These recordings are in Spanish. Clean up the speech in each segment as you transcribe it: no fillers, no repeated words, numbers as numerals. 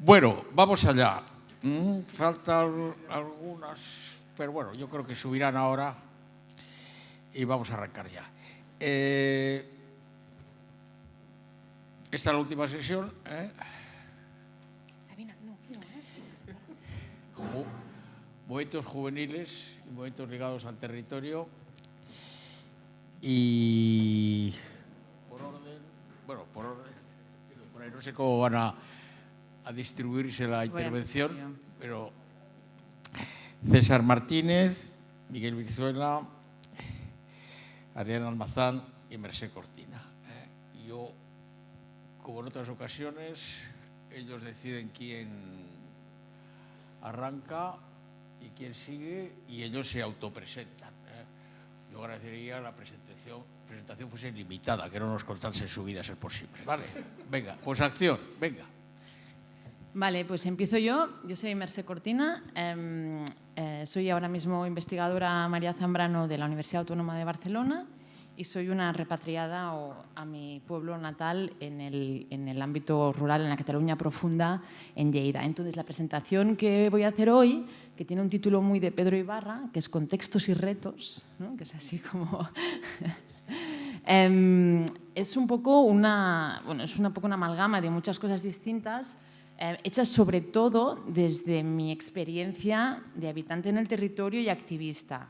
Bueno, vamos allá. Faltan algunas, pero bueno, yo creo que subirán ahora y vamos a arrancar ya. Esta es la última sesión. Sabina, no. Movimientos juveniles y movimientos ligados al territorio. Y por orden, por ahí no sé cómo van a distribuirse la intervención, pero César Martínez, Miguel Brizuela, Adrián Almazán y Mercé Cortina. Yo, como en otras ocasiones, ellos deciden quién arranca y quién sigue y ellos se autopresentan. Yo agradecería la presentación fuese limitada, que no nos contase su vida a ser posible. Vale, venga, pues acción, venga. Vale, pues empiezo yo. Yo soy Mercé Cortina. Soy ahora mismo investigadora María Zambrano de la Universidad Autónoma de Barcelona y soy una repatriada a mi pueblo natal en el ámbito rural, en la Cataluña profunda, en Lleida. Entonces, la presentación que voy a hacer hoy, que tiene un título muy de Pedro Ibarra, que es Contextos y retos, ¿no? Que es así como... es un poco una amalgama de muchas cosas distintas, hechas sobre todo desde mi experiencia de habitante en el territorio y activista.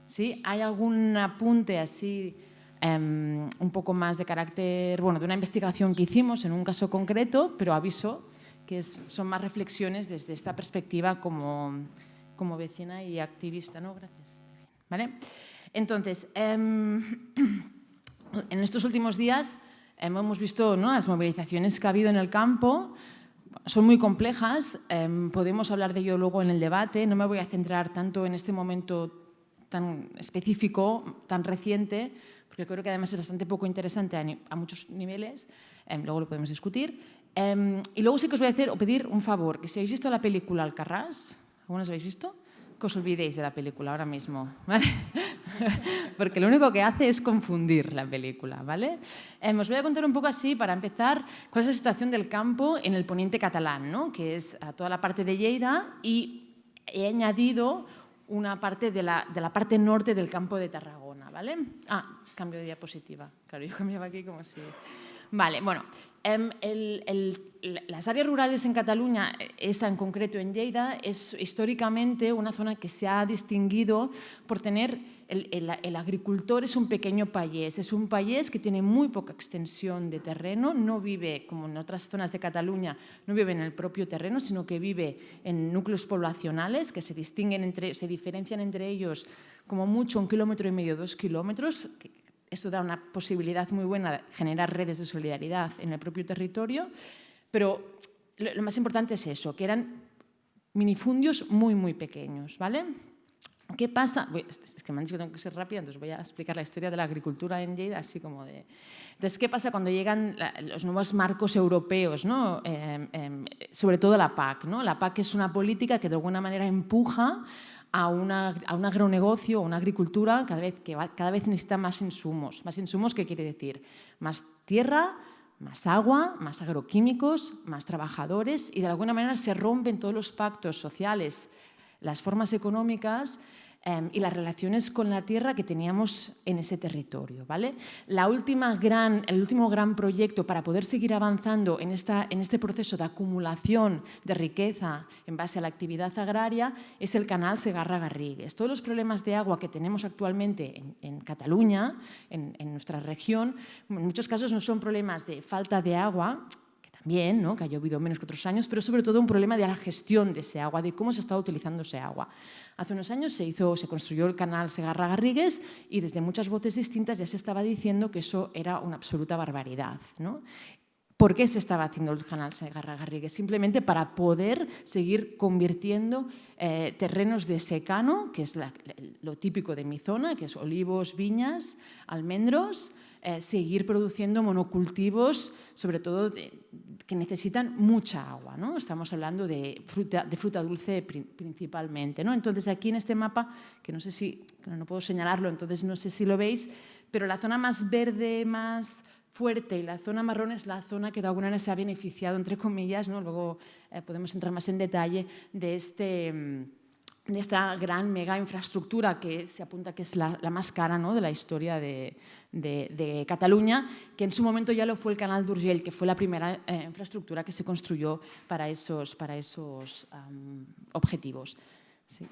¿Sí? Hay algún apunte así un poco más de carácter, de una investigación que hicimos en un caso concreto, pero aviso que son más reflexiones desde esta perspectiva como vecina y activista, ¿no? Gracias. ¿Vale? Entonces, en estos últimos días hemos visto, ¿no?, las movilizaciones que ha habido en el campo. Son muy complejas, podemos hablar de ello luego en el debate. No me voy a centrar tanto en este momento tan específico, tan reciente, porque creo que además es bastante poco interesante a muchos niveles. Luego lo podemos discutir. Y luego sí que os voy a pedir un favor, que si habéis visto la película Alcarrás, ¿algunas habéis visto? Que os olvidéis de la película ahora mismo, ¿vale? Porque lo único que hace es confundir la película, ¿vale? Os voy a contar un poco así, para empezar, cuál es la situación del campo en el poniente catalán, ¿no?, que es toda la parte de Lleida, y he añadido una parte de la parte norte del campo de Tarragona, ¿vale? Cambio de diapositiva. Claro, yo cambiaba aquí como si... Vale, bueno, las áreas rurales en Cataluña, esta en concreto en Lleida, es históricamente una zona que se ha distinguido por tener, el agricultor es un pequeño payés, es un payés que tiene muy poca extensión de terreno, no vive, como en otras zonas de Cataluña, no vive en el propio terreno, sino que vive en núcleos poblacionales que se diferencian entre ellos como mucho 1,5 kilómetros, 2 kilómetros. Esto da una posibilidad muy buena de generar redes de solidaridad en el propio territorio, pero lo más importante es eso, que eran minifundios muy, muy pequeños, ¿vale? ¿Qué pasa? Es que me han dicho que tengo que ser rápida, entonces voy a explicar la historia de la agricultura en Lleida, así como de... Entonces, ¿qué pasa cuando llegan los nuevos marcos europeos, ¿no? Sobre todo la PAC, ¿no? La PAC es una política que de alguna manera empuja a un agronegocio, a una agricultura que cada vez necesita más insumos. ¿Más insumos qué quiere decir? Más tierra, más agua, más agroquímicos, más trabajadores, y de alguna manera se rompen todos los pactos sociales, las formas económicas y las relaciones con la tierra que teníamos en ese territorio, ¿vale? El último gran proyecto para poder seguir avanzando en este proceso de acumulación de riqueza en base a la actividad agraria es el canal Segarra-Garrigues. Todos los problemas de agua que tenemos actualmente en Cataluña, en nuestra región, en muchos casos no son problemas de falta de agua, bien, ¿no?, que ha llovido menos que otros años, pero sobre todo un problema de la gestión de ese agua, de cómo se está utilizando ese agua. Hace unos años se construyó el canal Segarra-Garrigues y desde muchas voces distintas ya se estaba diciendo que eso era una absoluta barbaridad, ¿no? ¿Por qué se estaba haciendo el canal Segarra-Garrigues? Simplemente para poder seguir convirtiendo terrenos de secano, que es lo típico de mi zona, que es olivos, viñas, almendros, seguir produciendo monocultivos, sobre todo que necesitan mucha agua, ¿no? Estamos hablando de fruta dulce principalmente, ¿no? Entonces, aquí en este mapa, que no puedo señalarlo, entonces no sé si lo veis, pero la zona más verde, más fuerte y la zona marrón es la zona que de alguna manera se ha beneficiado, entre comillas, ¿no? Luego podemos entrar más en detalle de esta gran mega infraestructura que se apunta que es la más cara, ¿no?, de la historia de Cataluña, que en su momento ya lo fue el Canal d'Urgell, que fue la primera infraestructura que se construyó para esos objetivos. Sí.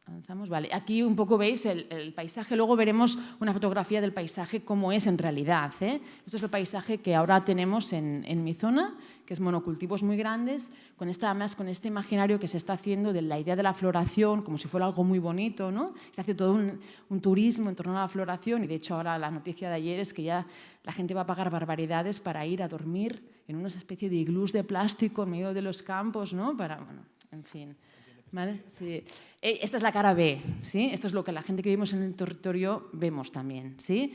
Avanzamos, vale. Aquí un poco veis el paisaje, luego veremos una fotografía del paisaje como es en realidad. Esto es el paisaje que ahora tenemos en mi zona, que es monocultivos muy grandes, además con este imaginario que se está haciendo de la idea de la floración como si fuera algo muy bonito, ¿no? Se hace todo un turismo en torno a la floración y de hecho ahora la noticia de ayer es que ya la gente va a pagar barbaridades para ir a dormir en una especie de iglús de plástico en medio de los campos, ¿no? Bueno, en fin. ¿Vale? Sí. Esta es la cara B, ¿sí? Esto es lo que la gente que vivimos en el territorio vemos también, ¿sí?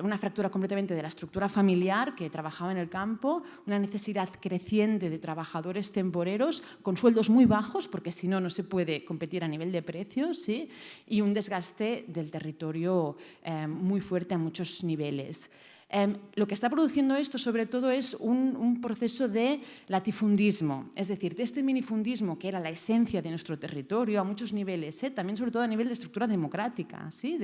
Una fractura completamente de la estructura familiar que trabajaba en el campo, una necesidad creciente de trabajadores temporeros con sueldos muy bajos, porque si no, no se puede competir a nivel de precios, ¿sí? Y un desgaste del territorio muy fuerte a muchos niveles. Lo que está produciendo esto, sobre todo, es un proceso de latifundismo, es decir, de este minifundismo que era la esencia de nuestro territorio a muchos niveles, también sobre todo a nivel de estructura democrática, ¿sí?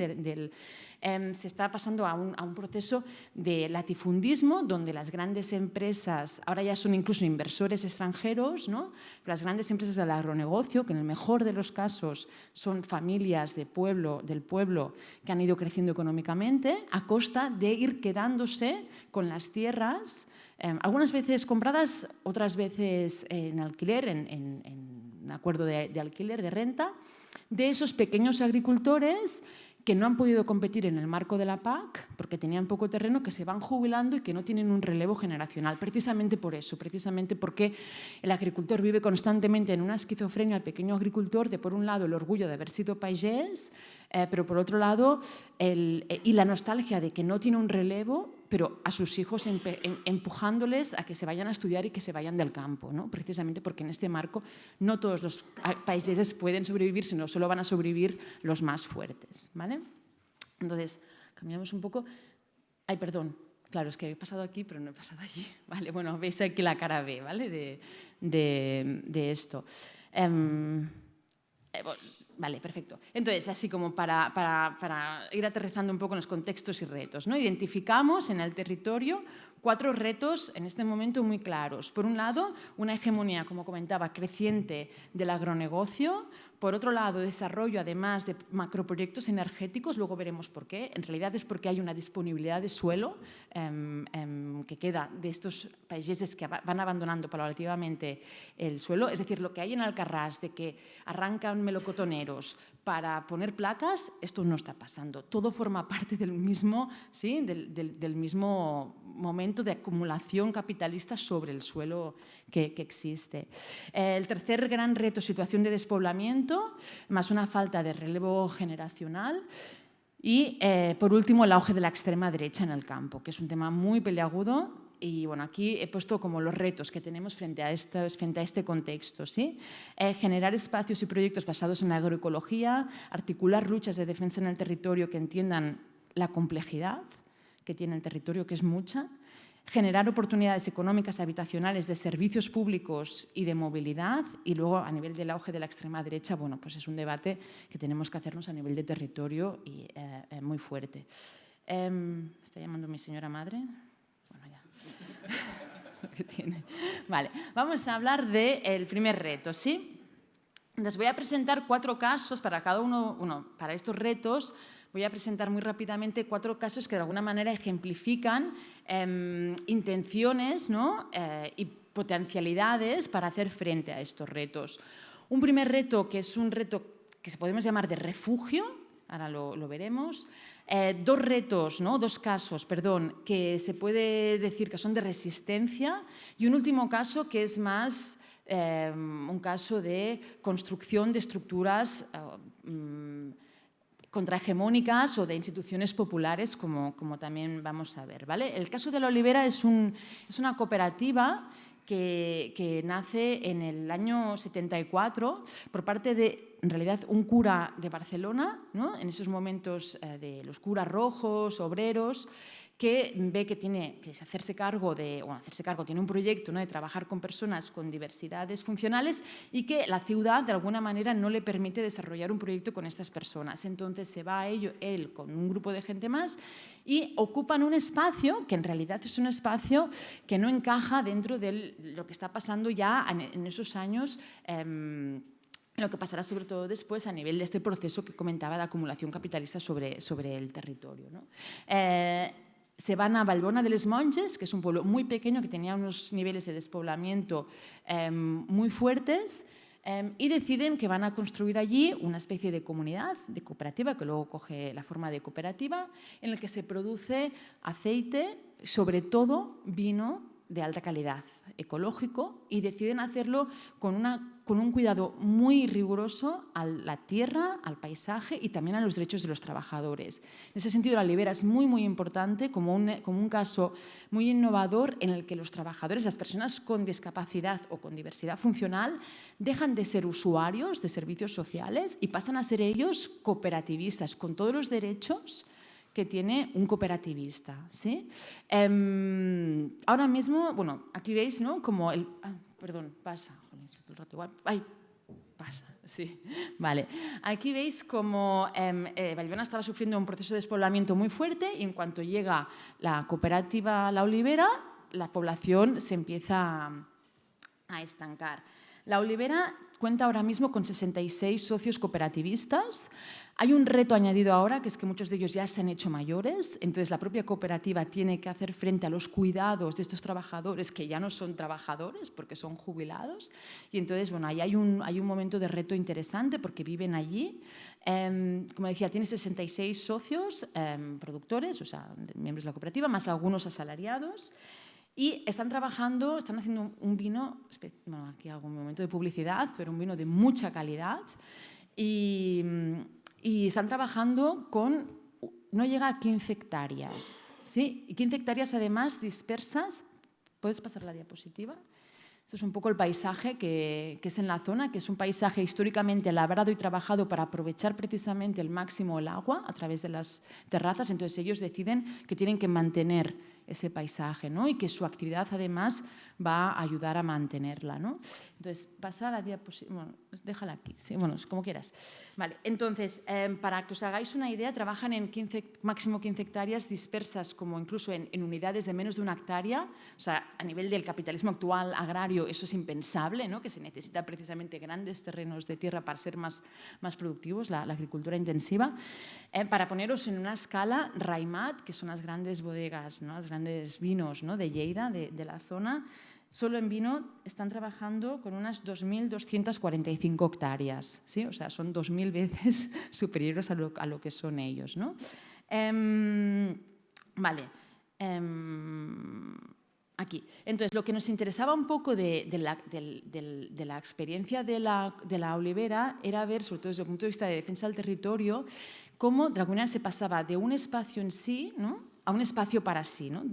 Se está pasando a un proceso de latifundismo donde las grandes empresas, ahora ya son incluso inversores extranjeros, ¿no? Las grandes empresas del agronegocio, que en el mejor de los casos son familias del pueblo que han ido creciendo económicamente a costa de ir quedándose con las tierras, algunas veces compradas, otras veces en alquiler, en un acuerdo de alquiler, de renta, de esos pequeños agricultores que no han podido competir en el marco de la PAC porque tenían poco terreno, que se van jubilando y que no tienen un relevo generacional. Precisamente por eso, precisamente porque el agricultor vive constantemente en una esquizofrenia, el pequeño agricultor, de por un lado el orgullo de haber sido pagés, pero por otro lado y la nostalgia de que no tiene un relevo, pero a sus hijos empujándoles a que se vayan a estudiar y que se vayan del campo, ¿no? Precisamente porque en este marco no todos los países pueden sobrevivir, sino solo van a sobrevivir los más fuertes, ¿vale? Entonces, cambiamos un poco. Ay, perdón. Claro, es que he pasado aquí, pero no he pasado allí. Vale, bueno, veis aquí la cara B, ¿vale? De esto. Vale, perfecto. Entonces, así como para ir aterrizando un poco en los contextos y retos, ¿no? Identificamos en el territorio 4 retos en este momento muy claros. Por un lado, una hegemonía, como comentaba, creciente del agronegocio. Por otro lado, desarrollo, además de macroproyectos energéticos, luego veremos por qué. En realidad es porque hay una disponibilidad de suelo que queda de estos países que van abandonando paulatinamente el suelo. Es decir, lo que hay en Alcarrás de que arrancan melocotoneros para poner placas, esto no está pasando. Todo forma parte del mismo, ¿sí? del mismo momento de acumulación capitalista sobre el suelo que existe. El tercer gran reto, situación de despoblamiento, más una falta de relevo generacional. Y, por último, el auge de la extrema derecha en el campo, que es un tema muy peliagudo. Y bueno, aquí he puesto como los retos que tenemos frente a este contexto, ¿sí? Generar espacios y proyectos basados en la agroecología, articular luchas de defensa en el territorio que entiendan la complejidad que tiene el territorio, que es mucha, generar oportunidades económicas, habitacionales, de servicios públicos y de movilidad, y luego a nivel del auge de la extrema derecha, bueno, pues es un debate que tenemos que hacernos a nivel de territorio y muy fuerte. ¿Está llamando mi señora madre? Bueno, ya. ¿Qué tiene? Vale, vamos a hablar del primer reto, ¿sí? Les voy a presentar 4 casos para cada uno, para estos retos. Voy a presentar muy rápidamente 4 casos que de alguna manera ejemplifican intenciones, ¿no? Y potencialidades para hacer frente a estos retos. Un primer reto que es un reto que se podemos llamar de refugio, ahora lo veremos. 2 retos, ¿no? 2 casos, perdón, que se puede decir que son de resistencia, y un último caso que es más un caso de construcción de estructuras contrahegemónicas o de instituciones populares, como también vamos a ver, ¿vale? El caso de La Olivera es una cooperativa que nace en el año 74 por parte de, en realidad, un cura de Barcelona, ¿no? En esos momentos de los curas rojos, obreros, que ve que tiene que hacerse cargo, tiene un proyecto, ¿no?, de trabajar con personas con diversidades funcionales y que la ciudad de alguna manera no le permite desarrollar un proyecto con estas personas. Entonces se va él con un grupo de gente más y ocupan un espacio que en realidad es un espacio que no encaja dentro de lo que está pasando ya en esos años, lo que pasará sobre todo después a nivel de este proceso que comentaba de acumulación capitalista sobre el territorio, ¿no? Se van a Vallbona de les Monges, que es un pueblo muy pequeño que tenía unos niveles de despoblamiento muy fuertes, y deciden que van a construir allí una especie de comunidad, de cooperativa, que luego coge la forma de cooperativa, en la que se produce aceite, sobre todo vino de alta calidad, ecológico, y deciden hacerlo con un cuidado muy riguroso a la tierra, al paisaje y también a los derechos de los trabajadores. En ese sentido, la Olivera es muy, muy importante como un caso muy innovador en el que los trabajadores, las personas con discapacidad o con diversidad funcional, dejan de ser usuarios de servicios sociales y pasan a ser ellos cooperativistas, con todos los derechos que tiene un cooperativista, ¿sí? Ahora mismo, bueno, aquí veis, ¿no?, como el... perdón, pasa. Joder, todo el rato igual. Ay, pasa, sí. Vale. Aquí veis como Vallbona estaba sufriendo un proceso de despoblamiento muy fuerte y en cuanto llega la cooperativa La Olivera, la población se empieza a estancar. La Olivera cuenta ahora mismo con 66 socios cooperativistas. Hay un reto añadido ahora, que es que muchos de ellos ya se han hecho mayores, entonces la propia cooperativa tiene que hacer frente a los cuidados de estos trabajadores que ya no son trabajadores porque son jubilados, y entonces, bueno, ahí hay un momento de reto interesante porque viven allí. Como decía, tiene 66 socios productores, o sea, miembros de la cooperativa, más algunos asalariados. Y están haciendo un vino, bueno, aquí hago un momento de publicidad, pero un vino de mucha calidad. Y están trabajando no llega a 15 hectáreas, ¿sí? Y 15 hectáreas además dispersas. ¿Puedes pasar la diapositiva? Esto es un poco el paisaje que es en la zona, que es un paisaje históricamente labrado y trabajado para aprovechar precisamente el máximo el agua a través de las terrazas. Entonces ellos deciden que tienen que mantener ese paisaje, ¿no?, y que su actividad además va a ayudar a mantenerla, ¿no? Entonces, pasa la diapositiva, bueno, déjala aquí, sí, bueno, como quieras. Vale, entonces, para que os hagáis una idea, trabajan en máximo 15 hectáreas dispersas como incluso en unidades de menos de 1 hectárea, o sea, a nivel del capitalismo actual agrario eso es impensable, ¿no?, que se necesita precisamente grandes terrenos de tierra para ser más productivos, la agricultura intensiva. Para poneros en una escala, Raimat, que son las grandes bodegas, ¿no?, los grandes vinos, ¿no?, de Lleida, de la zona, solo en vino están trabajando con unas 2.245 hectáreas, ¿sí? O sea, son 2.000 veces superiores a lo que son ellos, ¿no? Vale. Aquí. Entonces, lo que nos interesaba un poco de la experiencia de la Olivera era ver, sobre todo desde el punto de vista de defensa del territorio, cómo de alguna manera se pasaba de un espacio en sí, ¿no?, a un espacio para sí, ¿no?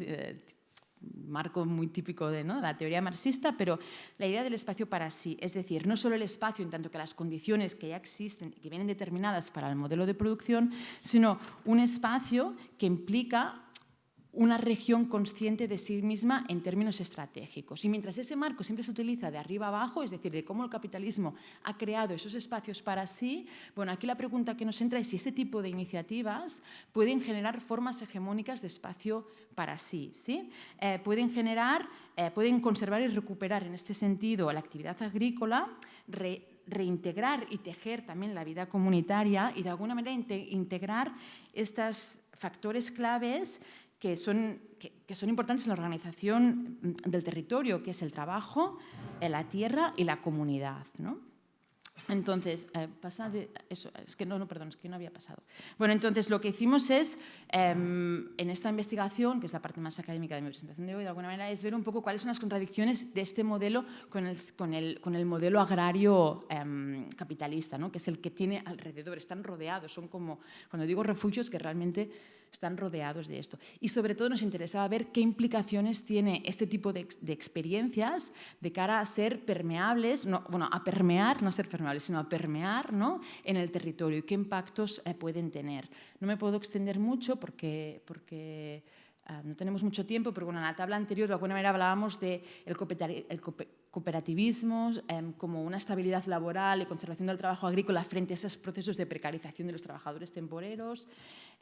Marco muy típico de la teoría marxista, pero la idea del espacio para sí, es decir, no solo el espacio en tanto que las condiciones que ya existen y que vienen determinadas para el modelo de producción, sino un espacio que implica una región consciente de sí misma en términos estratégicos. Y mientras ese marco siempre se utiliza de arriba abajo, es decir, de cómo el capitalismo ha creado esos espacios para sí, bueno, aquí la pregunta que nos entra es si este tipo de iniciativas pueden generar formas hegemónicas de espacio para sí, ¿sí? Pueden conservar y recuperar en este sentido la actividad agrícola, reintegrar y tejer también la vida comunitaria y de alguna manera integrar estos factores claves que son importantes en la organización del territorio, que es el trabajo, la tierra y la comunidad, ¿no? Entonces, pasa de eso, es que no, perdón, es que no había pasado. Bueno, entonces lo que hicimos es, en esta investigación, que es la parte más académica de mi presentación de hoy, de alguna manera, es ver un poco cuáles son las contradicciones de este modelo con el modelo agrario capitalista, ¿no?, que es el que tiene alrededor, están rodeados, son como, cuando digo refugios, que realmente están rodeados de esto. Y sobre todo nos interesaba ver qué implicaciones tiene este tipo de experiencias de cara a ser permeables, a permear, no a ser permeables, sino a permear, ¿no?, en el territorio y qué impactos pueden tener. No me puedo extender mucho porque no tenemos mucho tiempo, pero bueno, en la tabla anterior de alguna manera hablábamos del cooperativismo como una estabilidad laboral y conservación del trabajo agrícola frente a esos procesos de precarización de los trabajadores temporeros,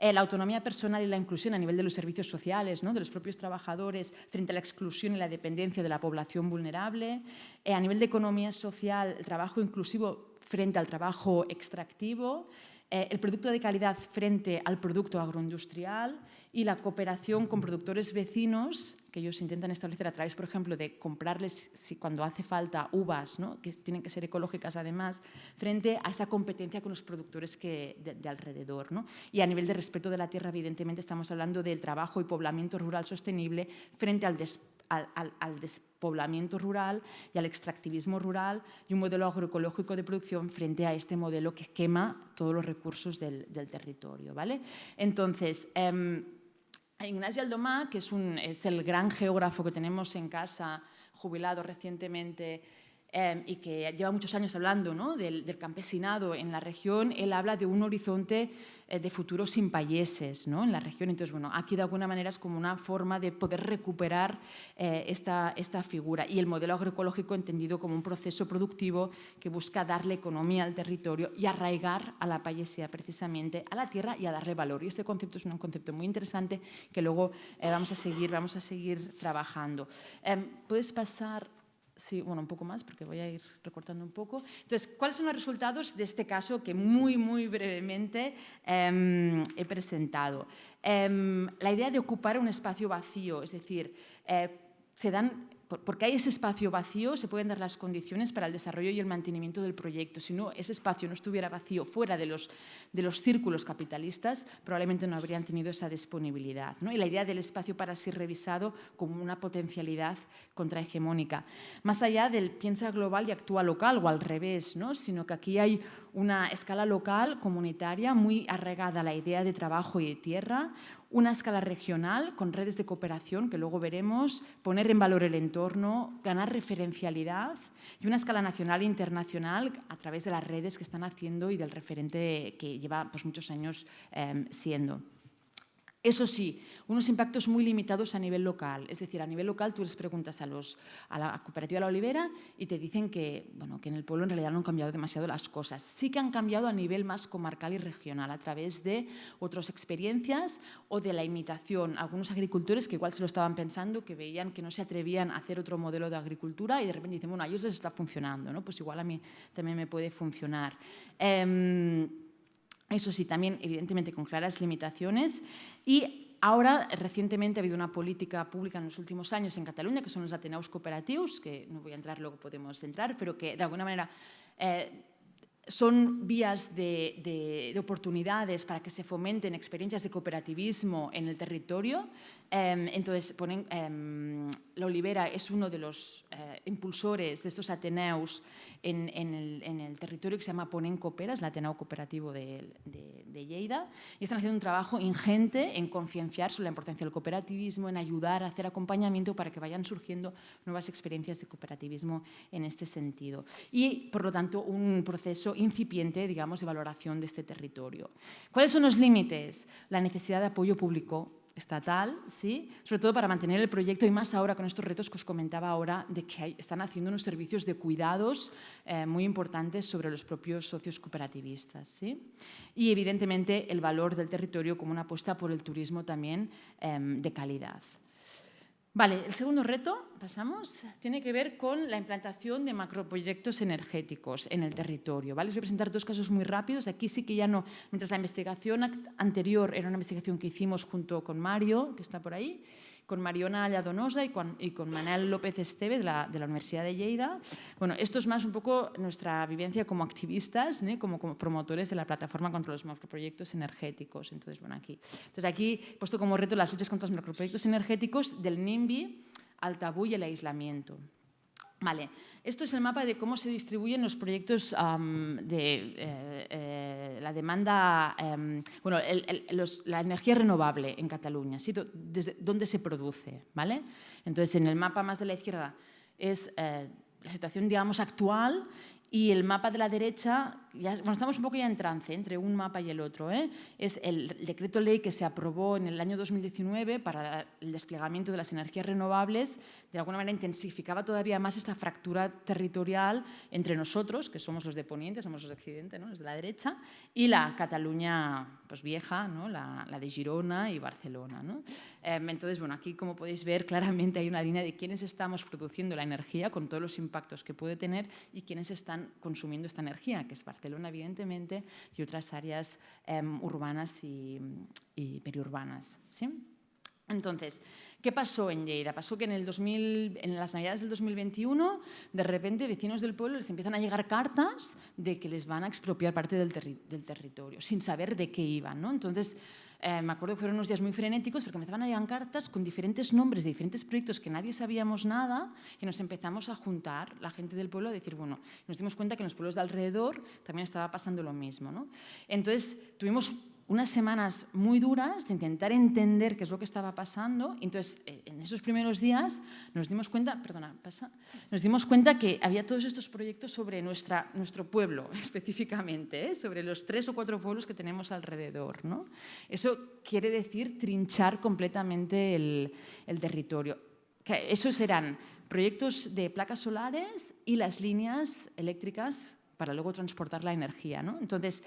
la autonomía personal y la inclusión a nivel de los servicios sociales, ¿no?, de los propios trabajadores frente a la exclusión y la dependencia de la población vulnerable, a nivel de economía social, el trabajo inclusivo frente al trabajo extractivo, el producto de calidad frente al producto agroindustrial y la cooperación con productores vecinos que ellos intentan establecer a través, por ejemplo, de comprarles, cuando hace falta, uvas, ¿no?, que tienen que ser ecológicas además, frente a esta competencia con los productores de alrededor, ¿no? Y a nivel de respeto de la tierra, evidentemente, estamos hablando del trabajo y poblamiento rural sostenible frente al despoblamiento rural y al extractivismo rural y un modelo agroecológico de producción frente a este modelo que quema todos los recursos del territorio, ¿vale? Entonces, Ignasi Aldomà, que es el gran geógrafo que tenemos en casa, jubilado recientemente, y que lleva muchos años hablando, ¿no?, del campesinado en la región, él habla de un horizonte de futuro sin payeses, ¿no?, en la región. Entonces, bueno, aquí de alguna manera es como una forma de poder recuperar esta figura y el modelo agroecológico entendido como un proceso productivo que busca darle economía al territorio y arraigar a la payesía precisamente a la tierra y a darle valor. Y este concepto es un concepto muy interesante que luego vamos a seguir trabajando. ¿Puedes pasar? Sí, bueno, un poco más porque voy a ir recortando un poco. Entonces, ¿cuáles son los resultados de este caso que muy brevemente he presentado? La idea de ocupar un espacio vacío, es decir, porque hay ese espacio vacío, se pueden dar las condiciones para el desarrollo y el mantenimiento del proyecto. Si no, ese espacio no estuviera vacío fuera de los círculos capitalistas, probablemente no habrían tenido esa disponibilidad, ¿no? Y la idea del espacio para ser revisado como una potencialidad contrahegemónica. Más allá del piensa global y actúa local, o al revés, ¿no?, sino que aquí hay una escala local, comunitaria, muy arraigada a la idea de trabajo y de tierra, una escala regional con redes de cooperación, que luego veremos, poner en valor el entorno, ganar referencialidad, y una escala nacional e internacional a través de las redes que están haciendo y del referente que lleva pues, muchos años siendo. Eso sí, unos impactos muy limitados a nivel local. Es decir, a nivel local tú les preguntas a la cooperativa La Olivera y te dicen que en el pueblo en realidad no han cambiado demasiado las cosas. Sí que han cambiado a nivel más comarcal y regional a través de otras experiencias o de la imitación. Algunos agricultores que igual se lo estaban pensando, que veían que no se atrevían a hacer otro modelo de agricultura y de repente dicen, bueno, a ellos les está funcionando, ¿no? Pues igual a mí también me puede funcionar. Eso sí, también evidentemente con claras limitaciones. Y ahora, recientemente, ha habido una política pública en los últimos años en Cataluña, que son los Ateneus cooperatius, que no voy a entrar, luego podemos entrar, pero que de alguna manera son vías de oportunidades para que se fomenten experiencias de cooperativismo en el territorio. Entonces, La Olivera es uno de los impulsores de estos Ateneus en el territorio, que se llama Ponent Coopera, es el Ateneu Cooperativo de Lleida, y están haciendo un trabajo ingente en concienciar sobre la importancia del cooperativismo, en ayudar a hacer acompañamiento para que vayan surgiendo nuevas experiencias de cooperativismo en este sentido. Y, por lo tanto, un proceso incipiente, digamos, de valoración de este territorio. ¿Cuáles son los límites? La necesidad de apoyo público estatal, ¿sí?, sobre todo para mantener el proyecto y más ahora con estos retos que os comentaba ahora de que están haciendo unos servicios de cuidados muy importantes sobre los propios socios cooperativistas, ¿sí? Y evidentemente el valor del territorio como una apuesta por el turismo también de calidad. Vale, el segundo reto, pasamos, tiene que ver con la implantación de macroproyectos energéticos en el territorio. ¿Vale? Os voy a presentar dos casos muy rápidos. Aquí sí que ya no, mientras la investigación anterior era una investigación que hicimos junto con Mario, que está por ahí, con Mariona Alladonosa y con Manel López Esteve de la Universidad de Lleida. Bueno, esto es más un poco nuestra vivencia como activistas, ¿no?, como promotores de la plataforma contra los macroproyectos energéticos. Entonces, bueno, aquí he puesto como reto las luchas contra los macroproyectos energéticos del NIMBY al tabú y el aislamiento. Vale, esto es el mapa de cómo se distribuyen los proyectos de la demanda, la energía renovable en Cataluña, ¿sí?, desde dónde se produce, ¿vale? Entonces, en el mapa más de la izquierda es la situación, digamos, actual, y el mapa de la derecha estamos un poco ya en trance entre un mapa y el otro. Es el decreto ley que se aprobó en el año 2019 para el desplegamiento de las energías renovables. De alguna manera intensificaba todavía más esta fractura territorial entre nosotros, que somos los de Poniente, somos los de Occidente, ¿no?, los de la derecha, y la Cataluña pues, vieja, ¿no?, la de Girona y Barcelona, ¿no? Entonces, bueno, aquí como podéis ver claramente hay una línea de quiénes estamos produciendo la energía con todos los impactos que puede tener y quiénes están consumiendo esta energía, que es Barcelona, evidentemente, y otras áreas urbanas y periurbanas, ¿sí? Entonces, ¿qué pasó en Lleida? Pasó que en las Navidades del 2021, de repente, vecinos del pueblo les empiezan a llegar cartas de que les van a expropiar parte del territorio, sin saber de qué iban, ¿no? Entonces, me acuerdo que fueron unos días muy frenéticos porque empezaban a llegar cartas con diferentes nombres de diferentes proyectos que nadie sabíamos nada y nos empezamos a juntar, la gente del pueblo, a decir, bueno, nos dimos cuenta que en los pueblos de alrededor también estaba pasando lo mismo, ¿no? Entonces, tuvimos unas semanas muy duras de intentar entender qué es lo que estaba pasando. Entonces, en esos primeros días nos dimos cuenta, que había todos estos proyectos sobre nuestro pueblo, específicamente, sobre los 3 o 4 pueblos que tenemos alrededor, ¿no? Eso quiere decir trinchar completamente el territorio. Esos eran proyectos de placas solares y las líneas eléctricas para luego transportar la energía, ¿no? Entonces,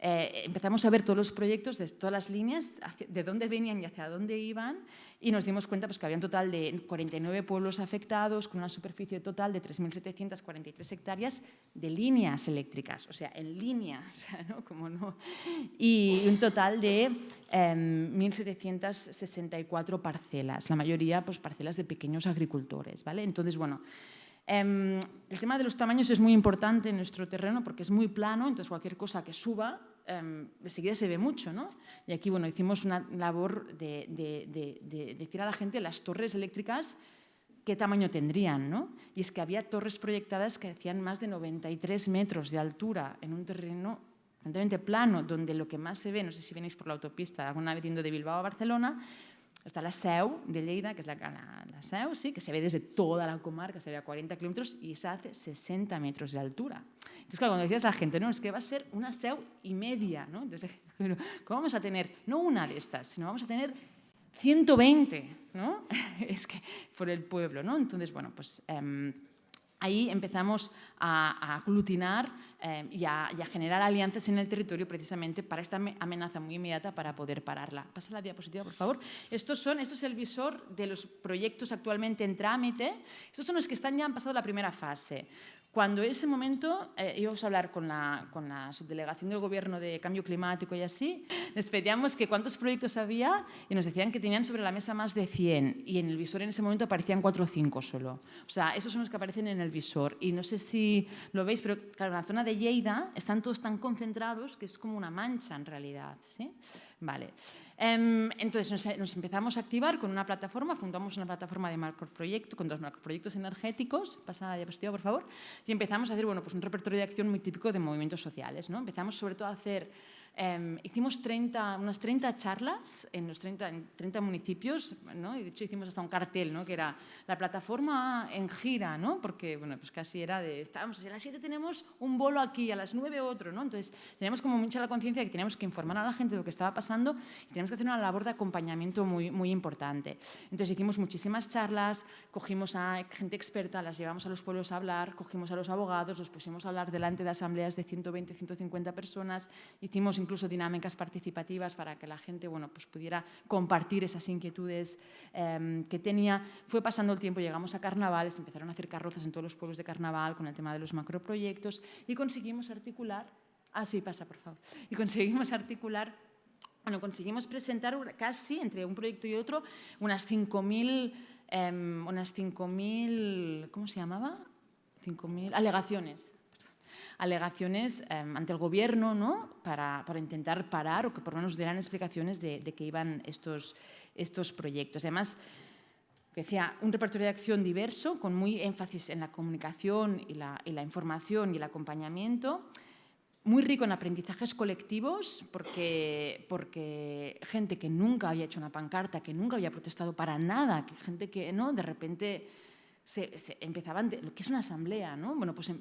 empezamos a ver todos los proyectos de todas las líneas, de dónde venían y hacia dónde iban, y nos dimos cuenta pues, que había un total de 49 pueblos afectados, con una superficie total de 3.743 hectáreas de líneas eléctricas, o sea, en línea, o sea, ¿no? Como no. Y un total de 1.764 parcelas, la mayoría pues, parcelas de pequeños agricultores, ¿vale? Entonces, bueno, el tema de los tamaños es muy importante en nuestro terreno porque es muy plano, entonces cualquier cosa que suba enseguida se ve mucho, ¿no? Y aquí, bueno, hicimos una labor de decir a la gente las torres eléctricas qué tamaño tendrían, ¿no? Y es que había torres proyectadas que hacían más de 93 metros de altura en un terreno completamente plano, donde lo que más se ve, no sé si venís por la autopista alguna vez yendo de Bilbao a Barcelona, está la Seu de Lleida, que es la Seu, sí, que se ve desde toda la comarca, se ve a 40 kilómetros y esa hace 60 metros de altura. Entonces, claro, cuando decías a la gente, no, es que va a ser una Seu y media, ¿no? Entonces, ¿cómo vamos a tener, no una de estas, sino vamos a tener 120, ¿no? Es que por el pueblo, ¿no? Entonces, bueno, pues ahí empezamos a aglutinar y a generar alianzas en el territorio precisamente para esta amenaza muy inmediata para poder pararla. Pasa la diapositiva, por favor. Esto es el visor de los proyectos actualmente en trámite. Estos son los que ya han pasado la primera fase. Cuando en ese momento íbamos a hablar con la subdelegación del Gobierno de Cambio Climático y así, les pedíamos que cuántos proyectos había y nos decían que tenían sobre la mesa más de 100 y en el visor en ese momento aparecían 4 o 5 solo. O sea, esos son los que aparecen en el visor y no sé si lo veis, pero claro, en la zona de Lleida están todos tan concentrados que es como una mancha en realidad, ¿sí? Vale. Entonces nos empezamos a activar con una plataforma, fundamos una plataforma de macroproyectos, con los macroproyectos energéticos, pasa la diapositiva por favor, y empezamos a hacer bueno, pues un repertorio de acción muy típico de movimientos sociales, ¿no? Empezamos sobre todo a hacer, hicimos unas 30 charlas en 30 municipios, ¿no? Y de hecho hicimos hasta un cartel, ¿no? Que era la plataforma en gira, ¿no? Porque bueno, pues casi era estábamos a las 7 tenemos un bolo aquí, a las 9 otro, ¿no? Entonces tenemos como mucha la conciencia de que tenemos que informar a la gente de lo que estaba pasando y tenemos que hacer una labor de acompañamiento muy, muy importante. Entonces hicimos muchísimas charlas, cogimos a gente experta, las llevamos a los pueblos a hablar, cogimos a los abogados, los pusimos a hablar delante de asambleas de 120, 150 personas, hicimos incluso dinámicas participativas para que la gente bueno, pues pudiera compartir esas inquietudes que tenía. Fue pasando el tiempo, llegamos a carnavales, empezaron a hacer carrozas en todos los pueblos de carnaval con el tema de los macroproyectos y conseguimos articular, por favor, y conseguimos presentar casi, entre un proyecto y otro, unas 5.000, ¿cómo se llamaba? 5.000 alegaciones. Alegaciones ante el Gobierno, ¿no? para intentar parar o que por lo menos dieran explicaciones de qué iban estos proyectos. Además, decía, un repertorio de acción diverso, con muy énfasis en la comunicación y la información y el acompañamiento, muy rico en aprendizajes colectivos, porque gente que nunca había hecho una pancarta, que nunca había protestado para nada, que gente que ¿no? de repente empezaban, lo que es una asamblea, ¿no? Bueno, pues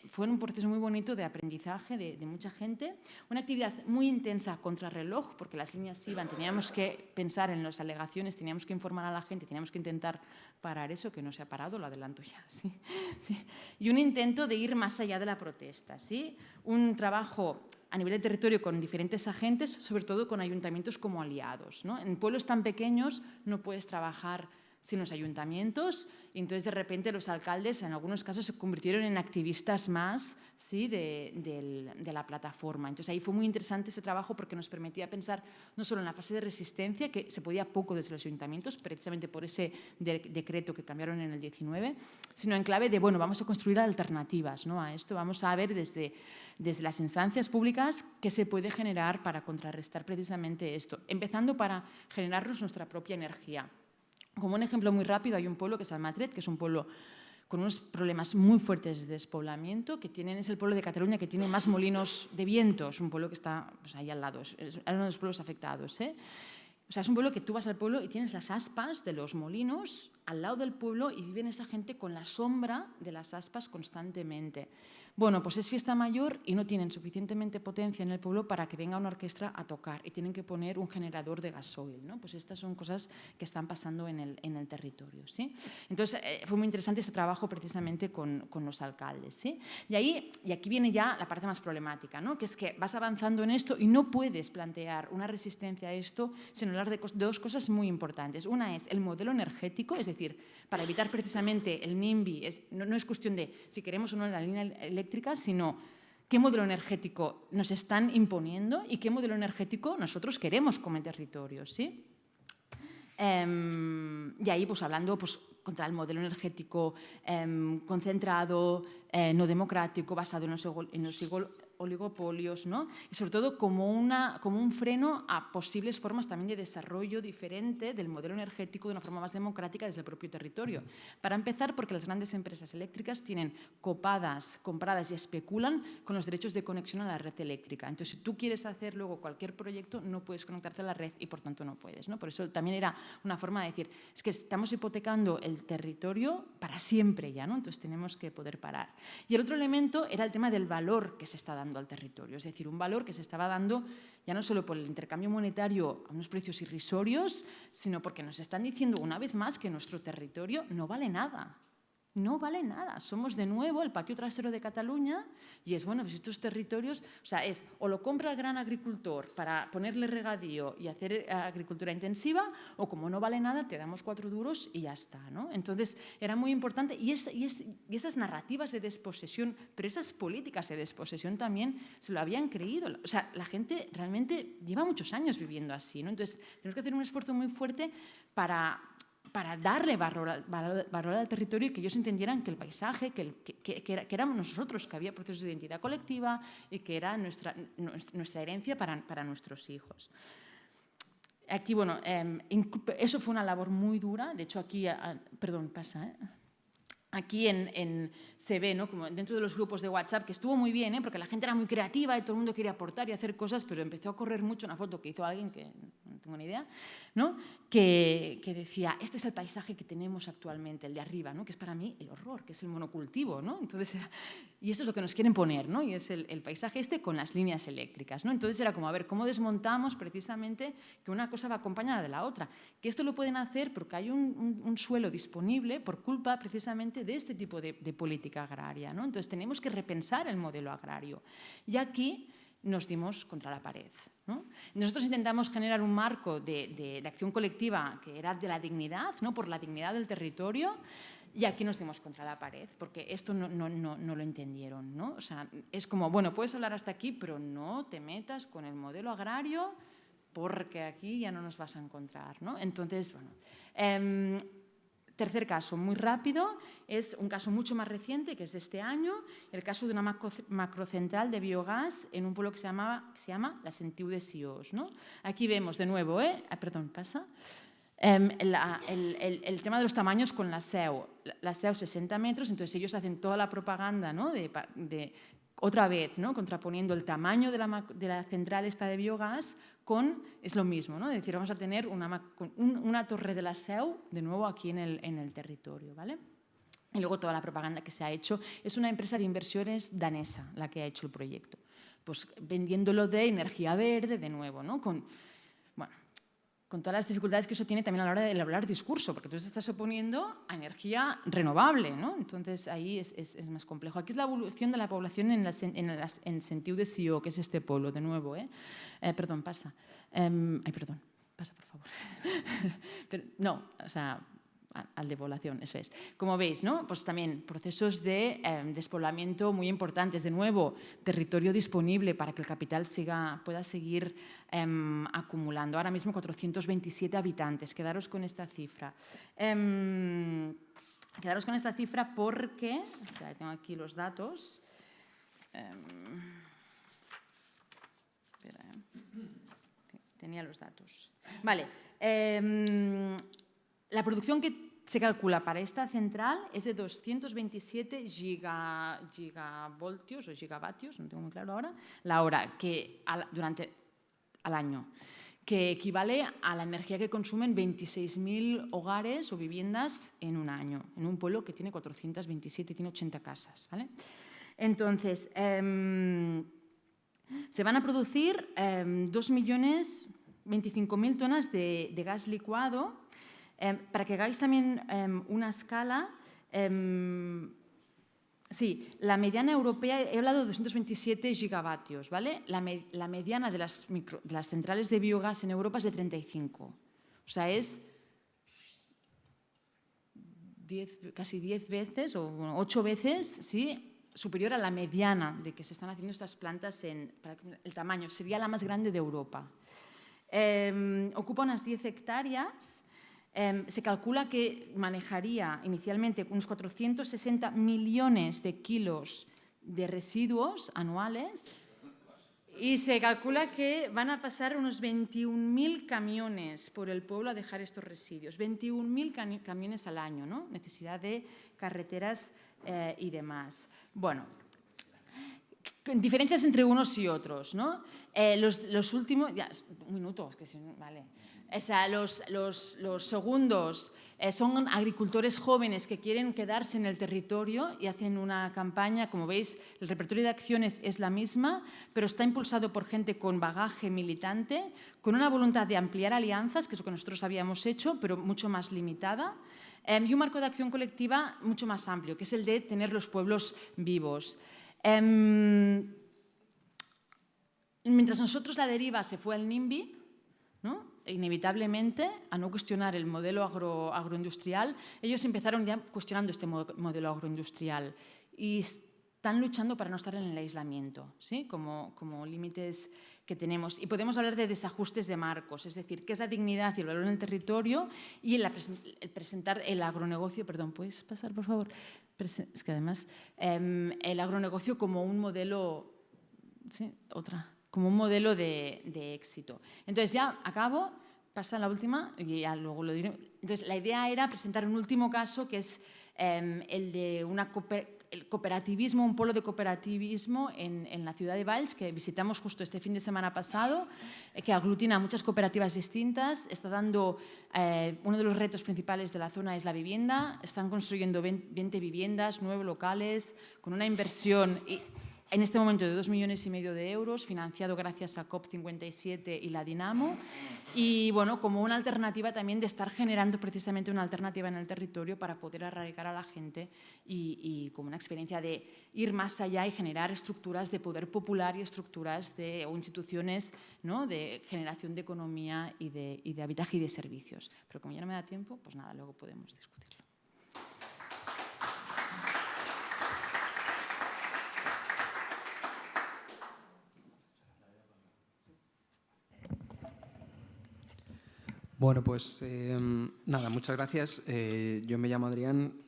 fue un proceso muy bonito de aprendizaje de mucha gente, una actividad muy intensa contra reloj, porque las líneas iban, teníamos que pensar en las alegaciones, teníamos que informar a la gente, teníamos que intentar parar eso, que no se ha parado, lo adelanto ya, ¿sí? Sí. Y un intento de ir más allá de la protesta, ¿sí? Un trabajo a nivel de territorio con diferentes agentes, sobre todo con ayuntamientos como aliados, ¿no? En pueblos tan pequeños no puedes trabajar sin los ayuntamientos, y entonces de repente los alcaldes en algunos casos se convirtieron en activistas más, ¿sí? de la plataforma. Entonces ahí fue muy interesante ese trabajo porque nos permitía pensar no solo en la fase de resistencia, que se podía poco desde los ayuntamientos, precisamente por ese decreto que cambiaron en el 19, sino en clave de, bueno, vamos a construir alternativas, ¿no? a esto, vamos a ver desde las instancias públicas qué se puede generar para contrarrestar precisamente esto, empezando para generarnos nuestra propia energía. Como un ejemplo muy rápido, hay un pueblo que es Almatret, que es un pueblo con unos problemas muy fuertes de despoblamiento, es el pueblo de Cataluña que tiene más molinos de viento, es un pueblo que está pues, ahí al lado, es uno de los pueblos afectados. O sea, es un pueblo que tú vas al pueblo y tienes las aspas de los molinos al lado del pueblo y viven esa gente con la sombra de las aspas constantemente. Bueno, pues es fiesta mayor y no tienen suficientemente potencia en el pueblo para que venga una orquesta a tocar y tienen que poner un generador de gasoil, ¿no? Pues estas son cosas que están pasando en el territorio, ¿sí? Entonces, fue muy interesante ese trabajo precisamente con los alcaldes, ¿sí? Y aquí viene ya la parte más problemática, ¿no? Que es que vas avanzando en esto y no puedes plantear una resistencia a esto sin hablar de dos cosas muy importantes. Una es el modelo energético, es decir, para evitar precisamente el NIMBY, no es cuestión de si queremos o no la línea eléctrica, sino qué modelo energético nos están imponiendo y qué modelo energético nosotros queremos como territorio, ¿sí? Y ahí, pues hablando pues, contra el modelo energético concentrado, no democrático, basado en los oligopolios, ¿no? Y sobre todo como un freno a posibles formas también de desarrollo diferente del modelo energético de una forma más democrática desde el propio territorio. Para empezar, porque las grandes empresas eléctricas tienen compradas y especulan con los derechos de conexión a la red eléctrica. Entonces, si tú quieres hacer luego cualquier proyecto, no puedes conectarte a la red y por tanto no puedes, ¿no? Por eso también era una forma de decir, es que estamos hipotecando el territorio para siempre ya, ¿no? Entonces tenemos que poder parar. Y el otro elemento era el tema del valor que se está dando al territorio, es decir, un valor que se estaba dando ya no solo por el intercambio monetario a unos precios irrisorios, sino porque nos están diciendo una vez más que nuestro territorio no vale nada. No vale nada. Somos de nuevo el patio trasero de Cataluña y es, bueno, pues estos territorios, o sea, es o lo compra el gran agricultor para ponerle regadío y hacer agricultura intensiva o como no vale nada te damos 4 duros y ya está, ¿no? Entonces era muy importante y esas narrativas de desposesión, pero esas políticas de desposesión también se lo habían creído. O sea, la gente realmente lleva muchos años viviendo así, ¿no? Entonces tenemos que hacer un esfuerzo muy fuerte para darle valor al territorio y que ellos entendieran que el paisaje, que éramos nosotros, que había procesos de identidad colectiva y que era nuestra herencia para nuestros hijos. Aquí, bueno, eso fue una labor muy dura. De hecho, aquí, perdón, pasa, ¿eh? Aquí se ve, ¿no? Como dentro de los grupos de WhatsApp, que estuvo muy bien, porque la gente era muy creativa y todo el mundo quería aportar y hacer cosas, pero empezó a correr mucho una foto que hizo alguien, que no tengo ni idea, ¿no? que decía, este es el paisaje que tenemos actualmente, el de arriba, ¿no? Que es para mí el horror, que es el monocultivo, ¿no? Entonces, y eso es lo que nos quieren poner, ¿no? Y es el paisaje con las líneas eléctricas, ¿no? Entonces era como, a ver, ¿cómo desmontamos precisamente que una cosa va acompañada de la otra? Que esto lo pueden hacer porque hay un suelo disponible por culpa precisamente de este tipo de política agraria, ¿no? Entonces tenemos que repensar el modelo agrario. Y aquí nos dimos contra la pared, ¿no? Nosotros intentamos generar un marco de acción colectiva que era de la dignidad, ¿no? Por la dignidad del territorio, y aquí nos dimos contra la pared, porque esto no lo entendieron, ¿no? O sea, es como, bueno, puedes hablar hasta aquí, pero no te metas con el modelo agrario porque aquí ya no nos vas a encontrar, ¿no? Entonces, bueno... tercer caso, muy rápido, es un caso mucho más reciente, que es de este año, el caso de una macrocentral de biogás en un pueblo que se llama La Sentiu de Siós, ¿no? Aquí vemos de nuevo, perdón, pasa, el tema de los tamaños con la SEU. La SEU 60 metros, entonces ellos hacen toda la propaganda, ¿no? Otra vez, ¿no? Contraponiendo el tamaño de la central esta de biogás es lo mismo, ¿no? Es decir, vamos a tener una torre de la SEU de nuevo aquí en el territorio, ¿vale? y luego toda la propaganda que se ha hecho. Es una empresa de inversiones danesa la que ha hecho el proyecto, pues vendiéndolo de energía verde de nuevo, ¿no? Con todas las dificultades que eso tiene también a la hora de elaborar discurso, porque tú te estás oponiendo a energía renovable, ¿no? Entonces ahí es más complejo. Aquí es la evolución de la población en sentido de Sió, que es este pueblo, de nuevo, perdón, pasa. Perdón, pasa, por favor. Pero, no, o sea, al de población, eso es. Como veis, ¿no? Pues también procesos de despoblamiento muy importantes. De nuevo, territorio disponible para que el capital pueda seguir acumulando. Ahora mismo 427 habitantes. Quedaros con esta cifra. Quedaros con esta cifra porque... Tengo aquí los datos. Espera, tenía los datos. Vale. La producción que se calcula para esta central es de 227 gigavoltios o gigavatios, no tengo muy claro ahora, la hora, al año, que equivale a la energía que consumen 26.000 hogares o viviendas en un año, en un pueblo que tiene 427, tiene 80 casas, ¿vale? Entonces, se van a producir 2.025.000 tonas de gas licuado. Para que hagáis también una escala, sí, la mediana europea, he hablado de 227 gigavatios, ¿vale? La mediana de las centrales de biogás en Europa es de 35. O sea, es casi 10 veces o 8 veces, ¿sí?, superior a la mediana de que se están haciendo estas plantas para el tamaño. Sería la más grande de Europa. Ocupa unas 10 hectáreas. Se calcula que manejaría inicialmente unos 460 millones de kilos de residuos anuales y se calcula que van a pasar unos 21.000 camiones por el pueblo a dejar estos residuos. 21.000 camiones al año, ¿no? Necesidad de carreteras y demás. Bueno, diferencias entre unos y otros, ¿no? Los últimos... Ya, un minuto, es que si no... Vale. O sea, los segundos son agricultores jóvenes que quieren quedarse en el territorio y hacen una campaña. Como veis, el repertorio de acciones es la misma, pero está impulsado por gente con bagaje militante, con una voluntad de ampliar alianzas, que es lo que nosotros habíamos hecho, pero mucho más limitada, y un marco de acción colectiva mucho más amplio, que es el de tener los pueblos vivos. Mientras nosotros la deriva se fue al NIMBY, ¿no?, inevitablemente, a no cuestionar el modelo agroindustrial, ellos empezaron ya cuestionando este modelo agroindustrial y están luchando para no estar en el aislamiento, ¿sí?, como límites que tenemos. Y podemos hablar de desajustes de marcos, es decir, qué es la dignidad y el valor en el territorio y el presentar el agronegocio. Perdón, ¿puedes pasar, por favor? Es que además, el agronegocio como un modelo... ¿Sí? Como un modelo de éxito. Entonces, ya acabo, pasa la última y ya luego lo diré. Entonces, la idea era presentar un último caso, que es el de el cooperativismo, un polo de cooperativismo en la ciudad de Valls, que visitamos justo este fin de semana pasado, que aglutina muchas cooperativas distintas. Está dando, uno de los retos principales de la zona es la vivienda. Están construyendo 20 viviendas, 9 locales, con una inversión... en este momento de 2,5 millones de euros, financiado gracias a COP57 y la Dinamo, y bueno, como una alternativa también de estar generando precisamente una alternativa en el territorio para poder arraigar a la gente y como una experiencia de ir más allá y generar estructuras de poder popular y estructuras o instituciones, ¿no?, de generación de economía y de habitaje y de servicios. Pero como ya no me da tiempo, pues nada, luego podemos discutirlo. Bueno, pues nada, muchas gracias. Yo me llamo Adrián,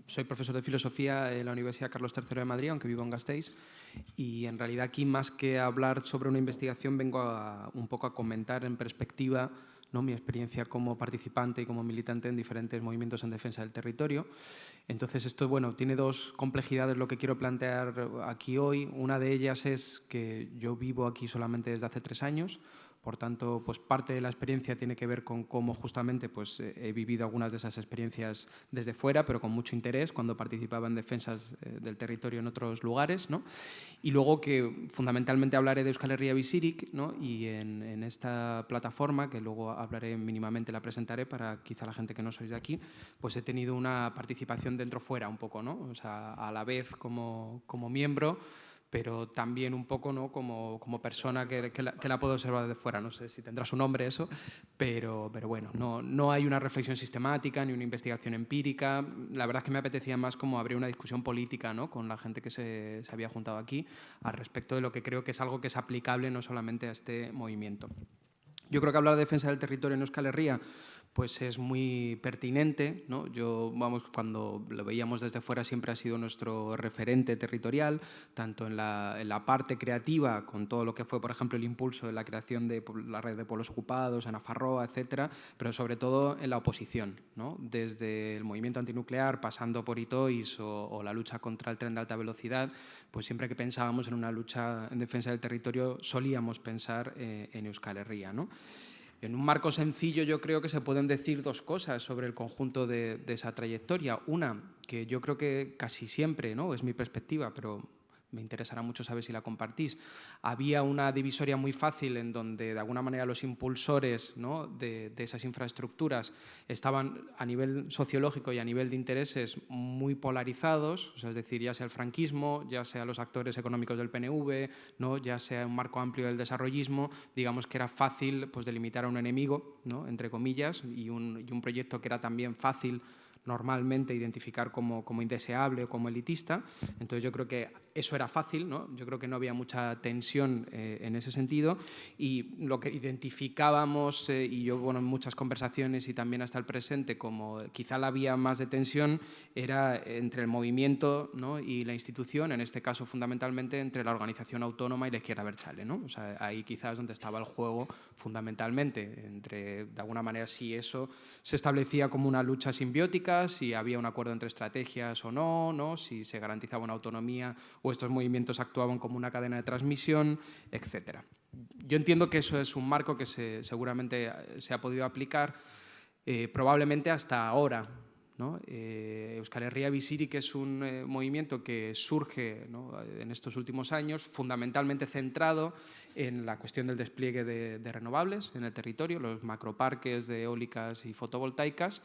soy profesor de filosofía en la Universidad Carlos III de Madrid, aunque vivo en Gasteiz, y en realidad aquí, más que hablar sobre una investigación, vengo un poco a comentar en perspectiva, ¿no?, mi experiencia como participante y como militante en diferentes movimientos en defensa del territorio. Entonces, esto, bueno, tiene dos complejidades lo que quiero plantear aquí hoy. Una de ellas es que yo vivo aquí solamente desde hace 3 años, Por tanto, pues parte de la experiencia tiene que ver con cómo justamente pues, he vivido algunas de esas experiencias desde fuera, pero con mucho interés cuando participaba en defensas del territorio en otros lugares, ¿no? Y luego que fundamentalmente hablaré de Euskal Herria Bizirik, ¿no? Y en esta plataforma, que luego hablaré mínimamente, la presentaré para quizá la gente que no sois de aquí, pues he tenido una participación dentro-fuera un poco, ¿no? O sea, a la vez como miembro, pero también un poco, ¿no? como persona que la puedo observar desde fuera. No sé si tendrá su nombre eso, pero bueno, no hay una reflexión sistemática ni una investigación empírica. La verdad es que me apetecía más como abrir una discusión política, ¿no? Con la gente que se había juntado aquí al respecto de lo que creo que es algo que es aplicable no solamente a este movimiento. Yo creo que hablar de defensa del territorio en Euskal Herria pues es muy pertinente, ¿no? Cuando lo veíamos desde fuera siempre ha sido nuestro referente territorial, tanto en la parte creativa, con todo lo que fue, por ejemplo, el impulso de la creación de la red de pueblos ocupados, en Nafarroa, etcétera, pero sobre todo en la oposición, ¿no? Desde el movimiento antinuclear, pasando por Itoiz o la lucha contra el tren de alta velocidad, pues siempre que pensábamos en una lucha en defensa del territorio solíamos pensar en Euskal Herria, ¿no? En un marco sencillo yo creo que se pueden decir dos cosas sobre el conjunto de esa trayectoria. Una, que yo creo que casi siempre, ¿no? Es mi perspectiva, pero me interesará mucho saber si la compartís, había una divisoria muy fácil en donde de alguna manera los impulsores, ¿no? de esas infraestructuras estaban a nivel sociológico y a nivel de intereses muy polarizados, o sea, es decir, ya sea el franquismo, ya sea los actores económicos del PNV, ¿no? Ya sea un marco amplio del desarrollismo, digamos que era fácil pues, delimitar a un enemigo, ¿no? Entre comillas, y un proyecto que era también fácil normalmente identificar como indeseable o como elitista. Entonces yo creo que eso era fácil, ¿no? Yo creo que no había mucha tensión en ese sentido y lo que identificábamos, y yo bueno, en muchas conversaciones y también hasta el presente, como quizá la vía más de tensión era entre el movimiento, ¿no? Y la institución, en este caso fundamentalmente entre la organización autónoma y la izquierda abertzale, ¿no? O sea, ahí quizás es donde estaba el juego fundamentalmente, entre, de alguna manera, si eso se establecía como una lucha simbiótica, si había un acuerdo entre estrategias o no, ¿no? Si se garantizaba una autonomía o estos movimientos actuaban como una cadena de transmisión, etc. Yo entiendo que eso es un marco que seguramente se ha podido aplicar probablemente hasta ahora, ¿no? Euskal Herria Bizirik es un movimiento que surge, ¿no? En estos últimos años, fundamentalmente centrado en la cuestión del despliegue de renovables en el territorio, los macroparques de eólicas y fotovoltaicas.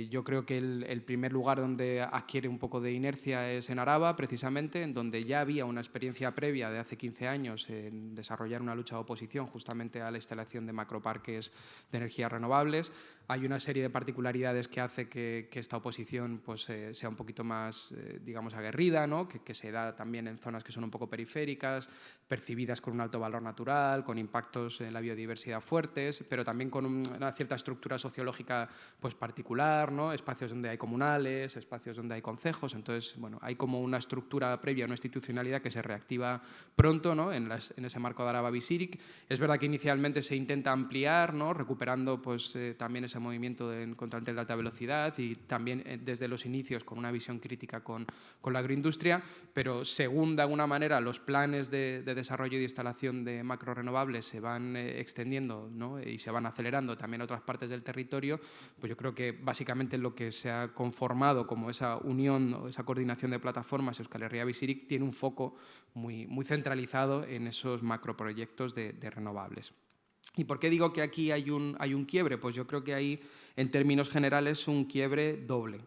Yo creo que el primer lugar donde adquiere un poco de inercia es en Araba, precisamente, en donde ya había una experiencia previa de hace 15 años en desarrollar una lucha de oposición justamente a la instalación de macroparques de energías renovables. Hay una serie de particularidades que hace que esta oposición pues, sea un poquito más, digamos, aguerrida, ¿no? Que se da también en zonas que son un poco periféricas, percibidas con un alto valor natural, con impactos en la biodiversidad fuertes, pero también con una cierta estructura sociológica pues, particular, ¿no? Espacios donde hay comunales, espacios donde hay concejos. Entonces, bueno, hay como una estructura previa, una institucionalidad que se reactiva pronto, ¿no? en ese marco de Araba Bizirik. Es verdad que inicialmente se intenta ampliar, ¿no? Recuperando pues, también ese movimiento contra el tren de alta velocidad y también desde los inicios con una visión crítica con la agroindustria, pero según de alguna manera los planes de desarrollo y de instalación de macrorenovables se van extendiendo, ¿no? Y se van acelerando también a otras partes del territorio, pues yo creo que básicamente lo que se ha conformado como esa unión o esa coordinación de plataformas Euskal Herria Bizirik tiene un foco muy centralizado en esos macroproyectos de renovables. ¿Y por qué digo que aquí hay un quiebre? Pues yo creo que hay, en términos generales, un quiebre doble.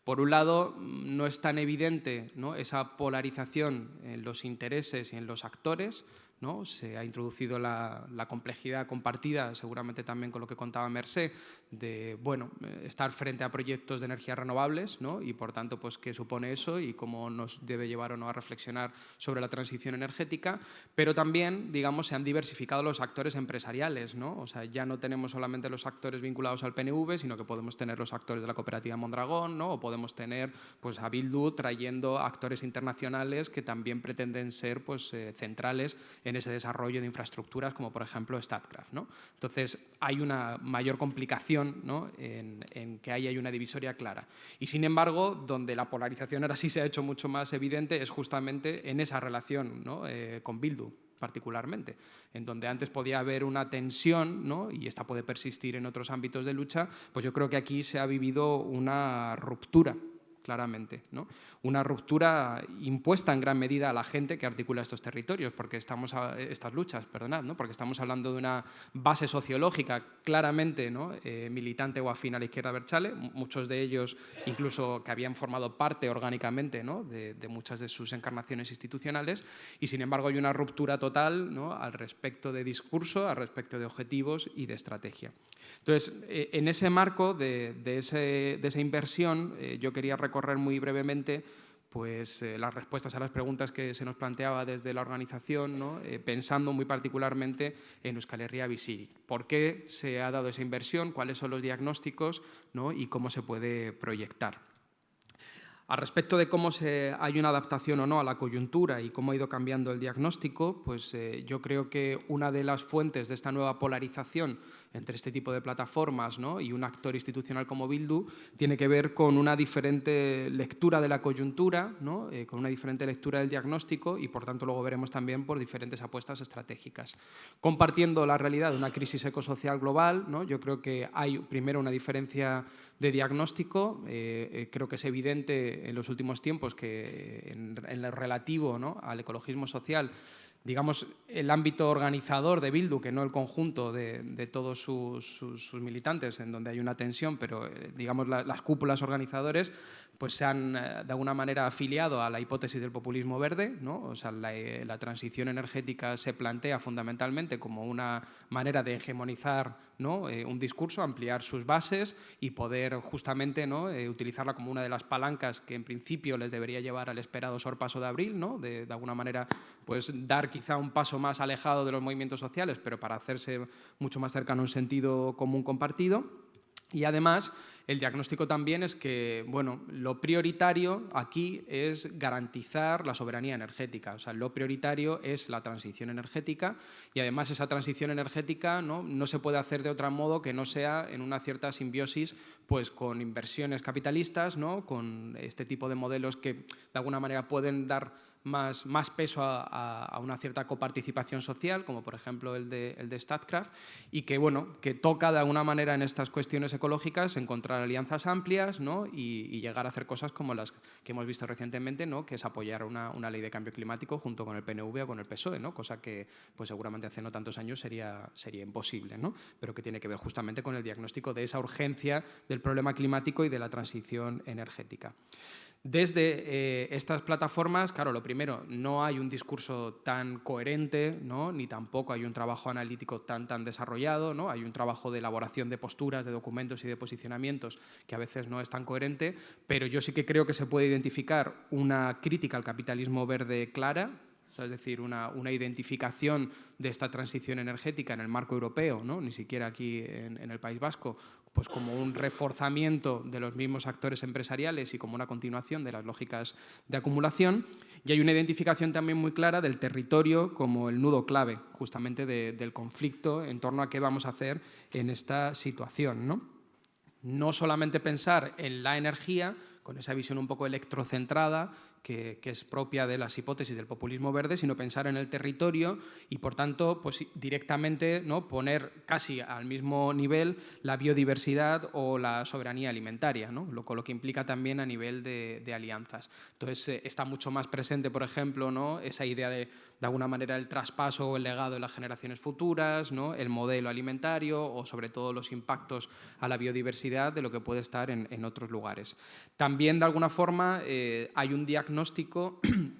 Por un lado, no es tan evidente, ¿no? Esa polarización en los intereses y en los actores, ¿no? Se ha introducido la complejidad compartida, seguramente también con lo que contaba Mercé, de bueno, estar frente a proyectos de energías renovables, ¿no? Y por tanto, pues, qué supone eso y cómo nos debe llevar o no a reflexionar sobre la transición energética, pero también, digamos, se han diversificado los actores empresariales, ¿no? O sea, ya no tenemos solamente los actores vinculados al PNV, sino que podemos tener los actores de la cooperativa Mondragón, ¿no? O podemos tener pues, a Bildu trayendo actores internacionales que también pretenden ser pues, centrales en ese desarrollo de infraestructuras, como por ejemplo Statkraft, ¿no? Entonces, hay una mayor complicación, ¿no? en que ahí hay una divisoria clara. Y sin embargo, donde la polarización ahora sí se ha hecho mucho más evidente es justamente en esa relación, ¿no? Con Bildu. particularmente, en donde antes podía haber una tensión, ¿no? Y esta puede persistir en otros ámbitos de lucha, pues yo creo que aquí se ha vivido una ruptura, claramente, ¿no? Una ruptura impuesta en gran medida a la gente que articula estos territorios, porque estas luchas, perdonad, ¿no? Porque estamos hablando de una base sociológica claramente, ¿no? Militante o afín a la izquierda abertzale, muchos de ellos incluso que habían formado parte orgánicamente, ¿no? de muchas de sus encarnaciones institucionales, y sin embargo hay una ruptura total, ¿no? Al respecto de discurso, al respecto de objetivos y de estrategia. Entonces, en ese marco de esa inversión, yo quería recorrer muy brevemente pues, las respuestas a las preguntas que se nos planteaba desde la organización, ¿no? Pensando muy particularmente en Euskal Herria Bizirik. ¿Por qué se ha dado esa inversión? ¿Cuáles son los diagnósticos? ¿No? Y cómo se puede proyectar. Al respecto de cómo hay una adaptación o no a la coyuntura y cómo ha ido cambiando el diagnóstico, pues yo creo que una de las fuentes de esta nueva polarización entre este tipo de plataformas, ¿no? Y un actor institucional como Bildu tiene que ver con una diferente lectura de la coyuntura, ¿no? Con una diferente lectura del diagnóstico y, por tanto, luego veremos también por diferentes apuestas estratégicas. Compartiendo la realidad de una crisis ecosocial global, ¿no? Yo creo que hay primero una diferencia de diagnóstico, creo que es evidente en los últimos tiempos que en lo relativo, ¿no? Al ecologismo social, digamos, el ámbito organizador de Bildu, que no el conjunto de todos sus militantes, en donde hay una tensión, pero digamos las cúpulas organizadores, pues se han de alguna manera afiliado a la hipótesis del populismo verde, ¿no? O sea, la transición energética se plantea fundamentalmente como una manera de hegemonizar, ¿no? Un discurso, ampliar sus bases y poder justamente, ¿no? Utilizarla como una de las palancas que en principio les debería llevar al esperado sorpaso de abril, ¿no? De alguna manera pues dar quizá un paso más alejado de los movimientos sociales, pero para hacerse mucho más cercano a un sentido común compartido. Y además, el diagnóstico también es que, bueno, lo prioritario aquí es garantizar la soberanía energética. O sea, lo prioritario es la transición energética y además esa transición energética no se puede hacer de otro modo que no sea en una cierta simbiosis pues, con inversiones capitalistas, ¿no? Con este tipo de modelos que de alguna manera pueden dar más peso a una cierta coparticipación social, como por ejemplo el de Statkraft, y que, bueno, que toca de alguna manera en estas cuestiones ecológicas encontrar alianzas amplias, ¿no? y llegar a hacer cosas como las que hemos visto recientemente, ¿no? Que es apoyar una ley de cambio climático junto con el PNV o con el PSOE, ¿no? Cosa que pues, seguramente hace no tantos años sería imposible, ¿no? Pero que tiene que ver justamente con el diagnóstico de esa urgencia del problema climático y de la transición energética. Desde estas plataformas, claro, lo primero, no hay un discurso tan coherente, ¿no? Ni tampoco hay un trabajo analítico tan desarrollado, ¿no? Hay un trabajo de elaboración de posturas, de documentos y de posicionamientos que a veces no es tan coherente, pero yo sí que creo que se puede identificar una crítica al capitalismo verde clara, o sea, es decir, una identificación de esta transición energética en el marco europeo, ¿no? Ni siquiera aquí en el País Vasco, pues como un reforzamiento de los mismos actores empresariales y como una continuación de las lógicas de acumulación. Y hay una identificación también muy clara del territorio como el nudo clave, justamente del conflicto en torno a qué vamos a hacer en esta situación, ¿no? No solamente pensar en la energía, con esa visión un poco electrocentrada, que es propia de las hipótesis del populismo verde, sino pensar en el territorio y, por tanto, pues, directamente, ¿no? Poner casi al mismo nivel la biodiversidad o la soberanía alimentaria, ¿no? Lo que implica también a nivel de alianzas. Entonces, está mucho más presente, por ejemplo, ¿no? Esa idea de alguna manera, el traspaso o el legado de las generaciones futuras, ¿no? El modelo alimentario o, sobre todo, los impactos a la biodiversidad de lo que puede estar en otros lugares. También, de alguna forma, hay un diagnóstico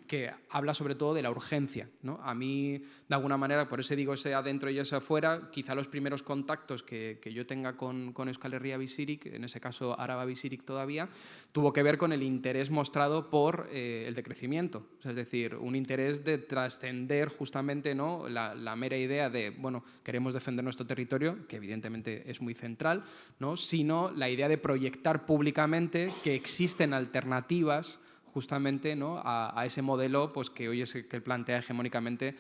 que habla sobre todo de la urgencia, ¿no? A mí, de alguna manera, por eso digo ese adentro y ese afuera, quizá los primeros contactos que yo tenga con Euskal Herria Bizirik, en ese caso Araba Bizirik todavía, tuvo que ver con el interés mostrado por el decrecimiento. O sea, es decir, un interés de trascender justamente, ¿no? la mera idea de, bueno, queremos defender nuestro territorio, que evidentemente es muy central, ¿no? Sino la idea de proyectar públicamente que existen alternativas justamente, ¿no?, a ese modelo pues, que hoy es el que plantea hegemónicamente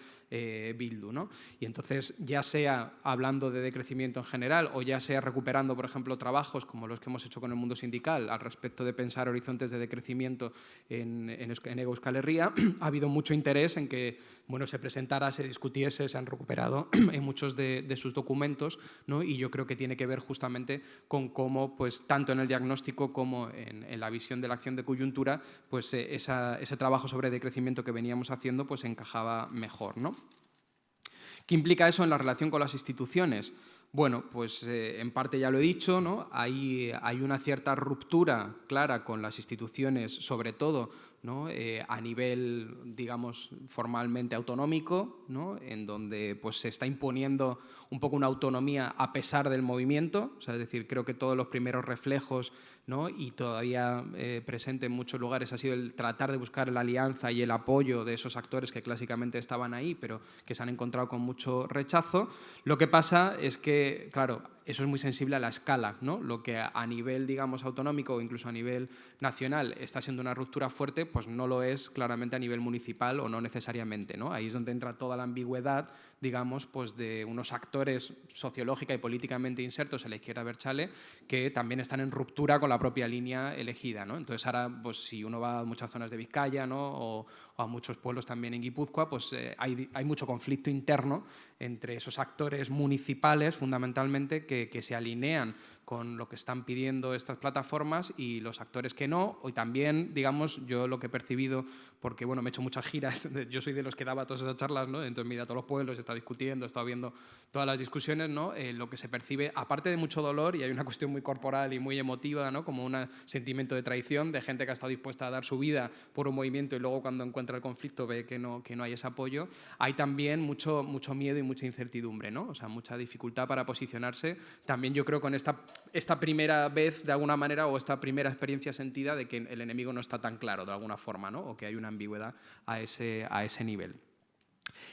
Bildu, ¿no? Y entonces, ya sea hablando de decrecimiento en general o ya sea recuperando, por ejemplo, trabajos como los que hemos hecho con el mundo sindical al respecto de pensar horizontes de decrecimiento en Euskal Herria, ha habido mucho interés en que, bueno, se presentara, se discutiese, se han recuperado en muchos de sus documentos, ¿no? Y yo creo que tiene que ver justamente con cómo, pues, tanto en el diagnóstico como en la visión de la acción de coyuntura, pues ese trabajo sobre decrecimiento que veníamos haciendo pues encajaba mejor, ¿no? ¿Qué implica eso en la relación con las instituciones? Bueno, pues en parte ya lo he dicho, ¿no? Hay una cierta ruptura clara con las instituciones, sobre todo, ¿no?, a nivel, digamos, formalmente autonómico, ¿no?, en donde pues, se está imponiendo un poco una autonomía a pesar del movimiento. O sea, es decir, creo que todos los primeros reflejos, ¿no?, y todavía presente en muchos lugares ha sido el tratar de buscar la alianza y el apoyo de esos actores que clásicamente estaban ahí, pero que se han encontrado con mucho rechazo. Lo que pasa es que, claro, eso es muy sensible a la escala, ¿no? Lo que a nivel, digamos, autonómico o incluso a nivel nacional está siendo una ruptura fuerte, pues no lo es claramente a nivel municipal o no necesariamente, ¿no? Ahí es donde entra toda la ambigüedad, digamos, pues de unos actores sociológica y políticamente insertos en la izquierda abertzale que también están en ruptura con la propia línea elegida, ¿no? Entonces ahora, pues si uno va a muchas zonas de Vizcaya, ¿no?, o a muchos pueblos también en Guipúzcoa, pues hay mucho conflicto interno entre esos actores municipales, fundamentalmente, que se alinean con lo que están pidiendo estas plataformas y los actores que no. Y también, digamos, yo lo que he percibido, porque bueno, me he hecho muchas giras, yo soy de los que daba todas esas charlas, ¿no? Entonces me he ido a todos los pueblos, he estado discutiendo, he estado viendo todas las discusiones, ¿no? Lo que se percibe, aparte de mucho dolor, y hay una cuestión muy corporal y muy emotiva, ¿no?, como un sentimiento de traición de gente que ha estado dispuesta a dar su vida por un movimiento y luego cuando encuentra el conflicto ve que no hay ese apoyo. Hay también mucho miedo y mucha incertidumbre, ¿no? O sea, mucha dificultad para posicionarse. También yo creo con esta primera vez, de alguna manera, o esta primera experiencia sentida de que el enemigo no está tan claro, de alguna forma, ¿no?, o que hay una ambigüedad a ese nivel.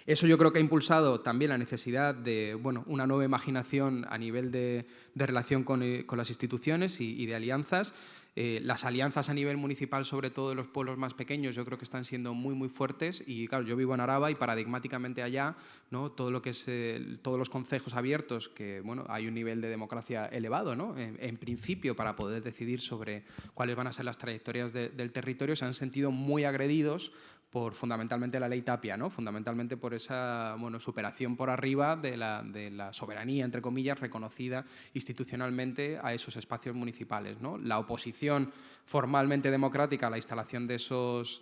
Eso yo creo que ha impulsado también la necesidad de, bueno, una nueva imaginación a nivel de relación con las instituciones y de alianzas. Las alianzas a nivel municipal, sobre todo en los pueblos más pequeños, yo creo que están siendo muy fuertes y claro, yo vivo en Araba y paradigmáticamente allá, ¿no?, todo lo que es todos los concejos abiertos, que bueno, hay un nivel de democracia elevado, ¿no?, en principio, para poder decidir sobre cuáles van a ser las trayectorias del territorio, se han sentido muy agredidos por fundamentalmente la ley Tapia, ¿no?, fundamentalmente por esa, bueno, superación por arriba de la soberanía, entre comillas, reconocida institucionalmente a esos espacios municipales, ¿no? La oposición formalmente democrática a la instalación de esos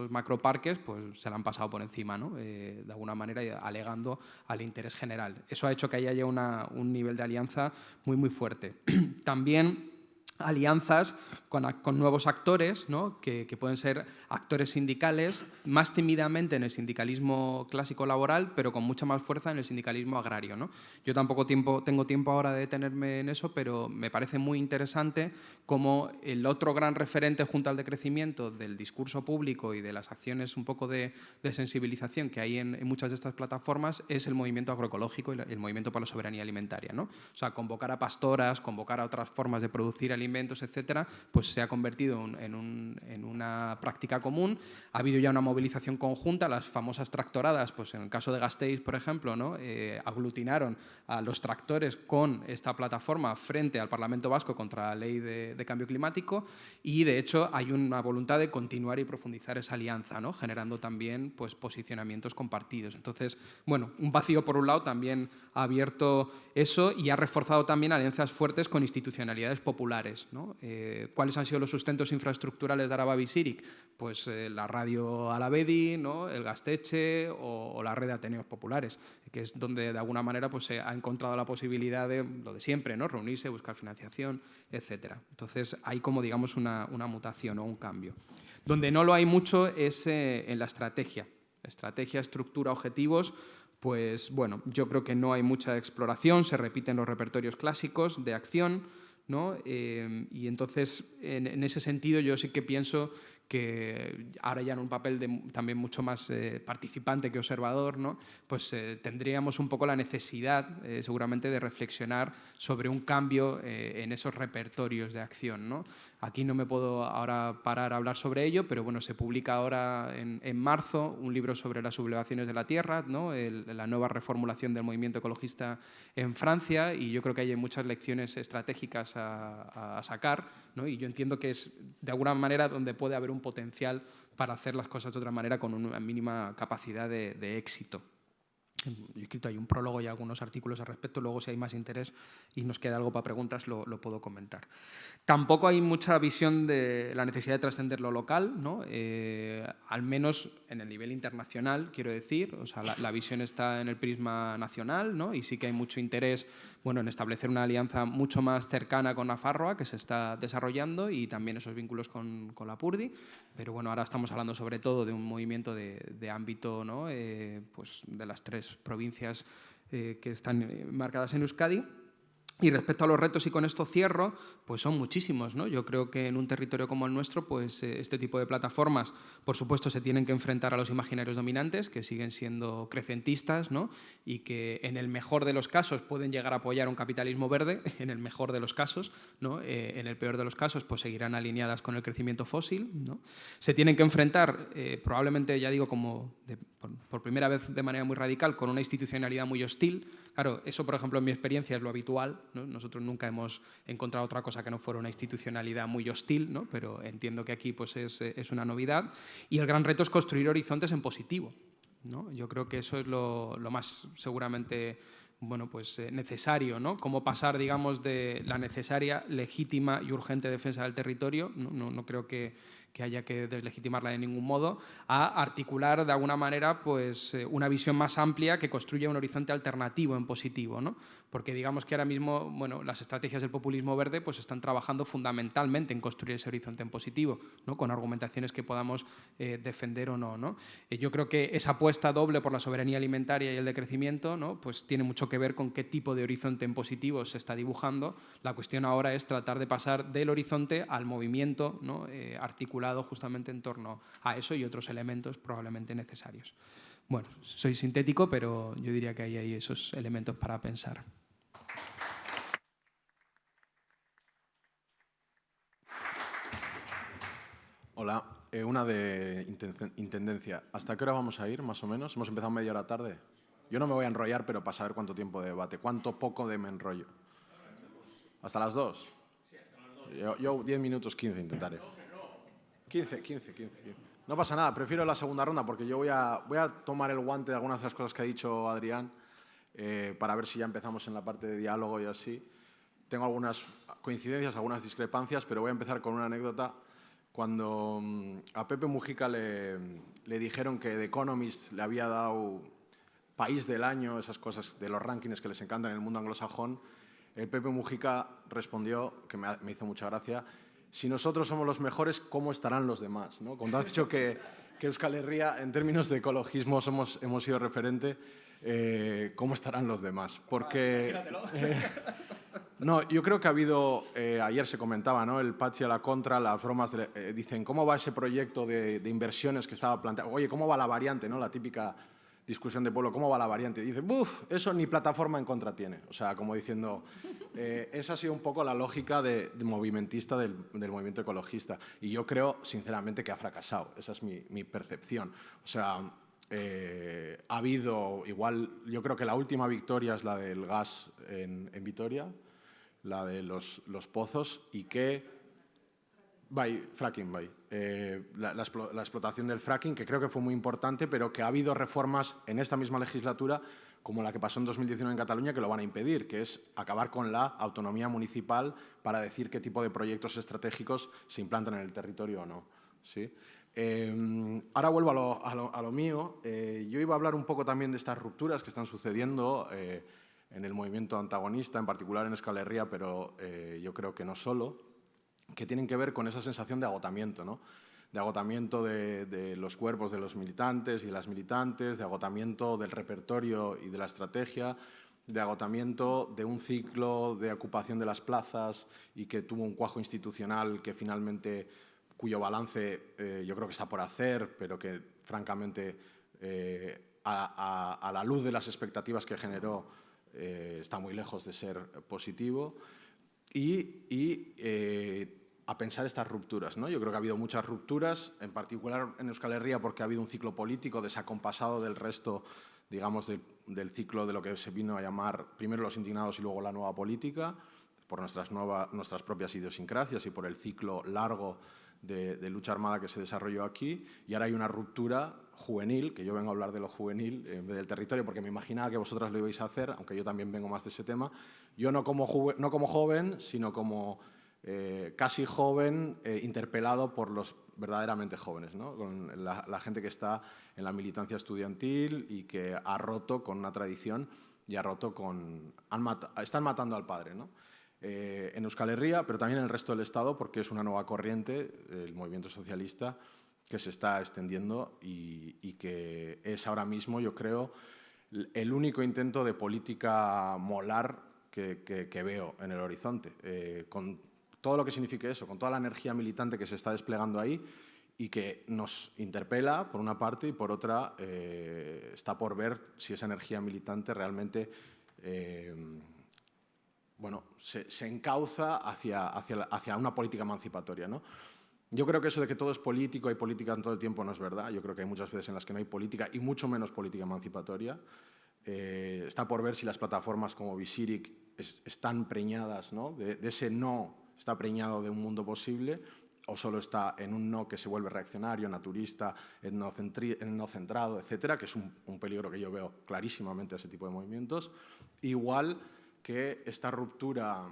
macroparques, pues se la han pasado por encima, ¿no?, de alguna manera, alegando al interés general. Eso ha hecho que haya ya un nivel de alianza muy fuerte. También alianzas con nuevos actores, ¿no?, que pueden ser actores sindicales, más tímidamente en el sindicalismo clásico laboral, pero con mucha más fuerza en el sindicalismo agrario, ¿no? Yo tampoco tengo tiempo ahora de detenerme en eso, pero me parece muy interesante cómo el otro gran referente junto al decrecimiento del discurso público y de las acciones un poco de sensibilización que hay en muchas de estas plataformas es el movimiento agroecológico y el movimiento por la soberanía alimentaria, ¿no? O sea, convocar a pastoras, convocar a otras formas de producir alimentos, etcétera, pues se ha convertido en una práctica común. Ha habido ya una movilización conjunta, las famosas tractoradas, pues en el caso de Gasteiz, por ejemplo, ¿no?, aglutinaron a los tractores con esta plataforma frente al Parlamento Vasco contra la ley de cambio climático y, de hecho, hay una voluntad de continuar y profundizar esa alianza, ¿no?, generando también pues, posicionamientos compartidos. Entonces, bueno, un vacío por un lado también ha abierto eso y ha reforzado también alianzas fuertes con institucionalidades populares, ¿no? ¿Cuáles han sido los sustentos infraestructurales de Araba Bizirik? Pues la radio Alavedi, ¿no?, el Gaztetxe o la red de Ateneos Populares, que es donde de alguna manera pues, se ha encontrado la posibilidad de lo de siempre, ¿no?, reunirse, buscar financiación, etcétera. Entonces hay como, digamos, una mutación o un cambio. Donde no lo hay mucho es en la estrategia. Estrategia, estructura, objetivos. Pues bueno, yo creo que no hay mucha exploración, se repiten los repertorios clásicos de acción, ¿no? Y entonces, en ese sentido, yo sí que pienso que ahora ya en un papel también mucho más participante que observador, ¿no? Pues tendríamos un poco la necesidad seguramente de reflexionar sobre un cambio en esos repertorios de acción, ¿no? Aquí no me puedo ahora parar a hablar sobre ello, pero bueno, se publica ahora en marzo un libro sobre las sublevaciones de la tierra, ¿no? La nueva reformulación del movimiento ecologista en Francia, y yo creo que hay muchas lecciones estratégicas a sacar, ¿no? Y yo entiendo que es de alguna manera donde puede haber un potencial para hacer las cosas de otra manera con una mínima capacidad de éxito. Yo he escrito ahí un prólogo y algunos artículos al respecto, luego si hay más interés y nos queda algo para preguntas lo puedo comentar. Tampoco hay mucha visión de la necesidad de trascender lo local, ¿no? Al menos en el nivel internacional, quiero decir, o sea, la visión está en el prisma nacional, ¿no? Y sí que hay mucho interés, bueno, en establecer una alianza mucho más cercana con Nafarroa, que se está desarrollando, y también esos vínculos con la PURDI, pero bueno, ahora estamos hablando sobre todo de un movimiento de ámbito, ¿no? Pues de las 3 provincias que están marcadas en Euskadi. Y respecto a los retos, y con esto cierro, pues son muchísimos, ¿no? Yo creo que en un territorio como el nuestro, pues este tipo de plataformas, por supuesto, se tienen que enfrentar a los imaginarios dominantes, que siguen siendo crecentistas, ¿no? Y que en el mejor de los casos pueden llegar a apoyar un capitalismo verde, en el mejor de los casos, ¿no? En el peor de los casos, pues seguirán alineadas con el crecimiento fósil, ¿no? Se tienen que enfrentar, probablemente, ya digo, por primera vez de manera muy radical, con una institucionalidad muy hostil. Claro, eso, por ejemplo, en mi experiencia es lo habitual, ¿no? Nosotros nunca hemos encontrado otra cosa que no fuera una institucionalidad muy hostil, ¿no? Pero entiendo que aquí pues, es una novedad. Y el gran reto es construir horizontes en positivo, ¿no? Yo creo que eso es lo más seguramente bueno, pues, necesario, ¿no? Cómo pasar, digamos, de la necesaria, legítima y urgente defensa del territorio, no creo que haya que deslegitimarla de ningún modo, a articular de alguna manera pues, una visión más amplia que construya un horizonte alternativo en positivo, ¿no? Porque digamos que ahora mismo bueno, las estrategias del populismo verde pues, están trabajando fundamentalmente en construir ese horizonte en positivo, ¿no? Con argumentaciones que podamos defender o no, ¿no? Yo creo que esa apuesta doble por la soberanía alimentaria y el decrecimiento, ¿no? Pues tiene mucho que ver con qué tipo de horizonte en positivo se está dibujando. La cuestión ahora es tratar de pasar del horizonte al movimiento, ¿no? Articulado justamente en torno a eso y otros elementos probablemente necesarios. Bueno, soy sintético, pero yo diría que hay esos elementos para pensar. Hola, una de intendencia. ¿Hasta qué hora vamos a ir, más o menos? Hemos empezado media hora tarde. Yo no me voy a enrollar, pero para saber cuánto tiempo de debate. ¿Cuánto poco de me enrollo? ¿Hasta las 2? Yo 10 minutos, 15 intentaré. 15. No pasa nada, prefiero la segunda ronda porque yo voy a tomar el guante de algunas de las cosas que ha dicho Adrián para ver si ya empezamos en la parte de diálogo y así. Tengo algunas coincidencias, algunas discrepancias, pero voy a empezar con una anécdota. Cuando a Pepe Mujica le dijeron que The Economist le había dado País del Año, esas cosas de los rankings que les encantan en el mundo anglosajón, el Pepe Mujica respondió, que me hizo mucha gracia, si nosotros somos los mejores, ¿cómo estarán los demás? ¿No? Cuando has dicho que Euskal Herria, en términos de ecologismo, hemos sido referente, ¿cómo estarán los demás? Porque... no, yo creo que ha habido, ayer se comentaba, ¿no? El Patxi a la contra, las bromas, dicen, ¿cómo va ese proyecto de inversiones que estaba planteado? Oye, ¿cómo va la variante? ¿No? La típica discusión de pueblo, ¿cómo va la variante? Y dice, ¡buf! Eso ni plataforma en contra tiene. O sea, como diciendo, esa ha sido un poco la lógica de movimentista del movimiento ecologista. Y yo creo, sinceramente, que ha fracasado. Esa es mi percepción. O sea, ha habido, igual, yo creo que la última victoria es la del gas en Vitoria, la de los pozos, y que... fracking. La explotación del fracking, que creo que fue muy importante, pero que ha habido reformas en esta misma legislatura, como la que pasó en 2019 en Cataluña, que lo van a impedir, que es acabar con la autonomía municipal para decir qué tipo de proyectos estratégicos se implantan en el territorio o no. ¿Sí? Ahora vuelvo a lo mío. Yo iba a hablar un poco también de estas rupturas que están sucediendo en el movimiento antagonista, en particular en Euskal Herria, pero yo creo que no solo, que tienen que ver con esa sensación de agotamiento, ¿no? De agotamiento de los cuerpos de los militantes y de las militantes, de agotamiento del repertorio y de la estrategia, de agotamiento de un ciclo de ocupación de las plazas y que tuvo un cuajo institucional que finalmente cuyo balance yo creo que está por hacer, pero que francamente a la luz de las expectativas que generó está muy lejos de ser positivo. Y a pensar estas rupturas, ¿no? Yo creo que ha habido muchas rupturas, en particular en Euskal Herria porque ha habido un ciclo político desacompasado del resto, digamos, del ciclo de lo que se vino a llamar primero los indignados y luego la nueva política, por nuestras propias idiosincrasias y por el ciclo largo de lucha armada que se desarrolló aquí. Y ahora hay una ruptura juvenil, que yo vengo a hablar de lo juvenil en vez del territorio, porque me imaginaba que vosotras lo ibais a hacer, aunque yo también vengo más de ese tema. Yo no como joven, sino como casi joven, interpelado por los verdaderamente jóvenes, ¿no? Con la gente que está en la militancia estudiantil y que ha roto con una tradición y ha roto con... están matando al padre, ¿no? En Euskal Herria, pero también en el resto del Estado, porque es una nueva corriente, el movimiento socialista, que se está extendiendo y que es ahora mismo, yo creo, el único intento de política molar que veo en el horizonte, con todo lo que signifique eso, con toda la energía militante que se está desplegando ahí y que nos interpela, por una parte, y por otra, está por ver si esa energía militante realmente se encauza hacia una política emancipatoria, ¿no? Yo creo que eso de que todo es político, hay política en todo el tiempo, no es verdad. Yo creo que hay muchas veces en las que no hay política y mucho menos política emancipatoria. Está por ver si las plataformas como Visirik están preñadas, ¿no? de ese no, está preñado de un mundo posible, o solo está en un no que se vuelve reaccionario, naturista, etnocentrado, etcétera, que es un peligro que yo veo clarísimamente a ese tipo de movimientos. Igual que esta ruptura,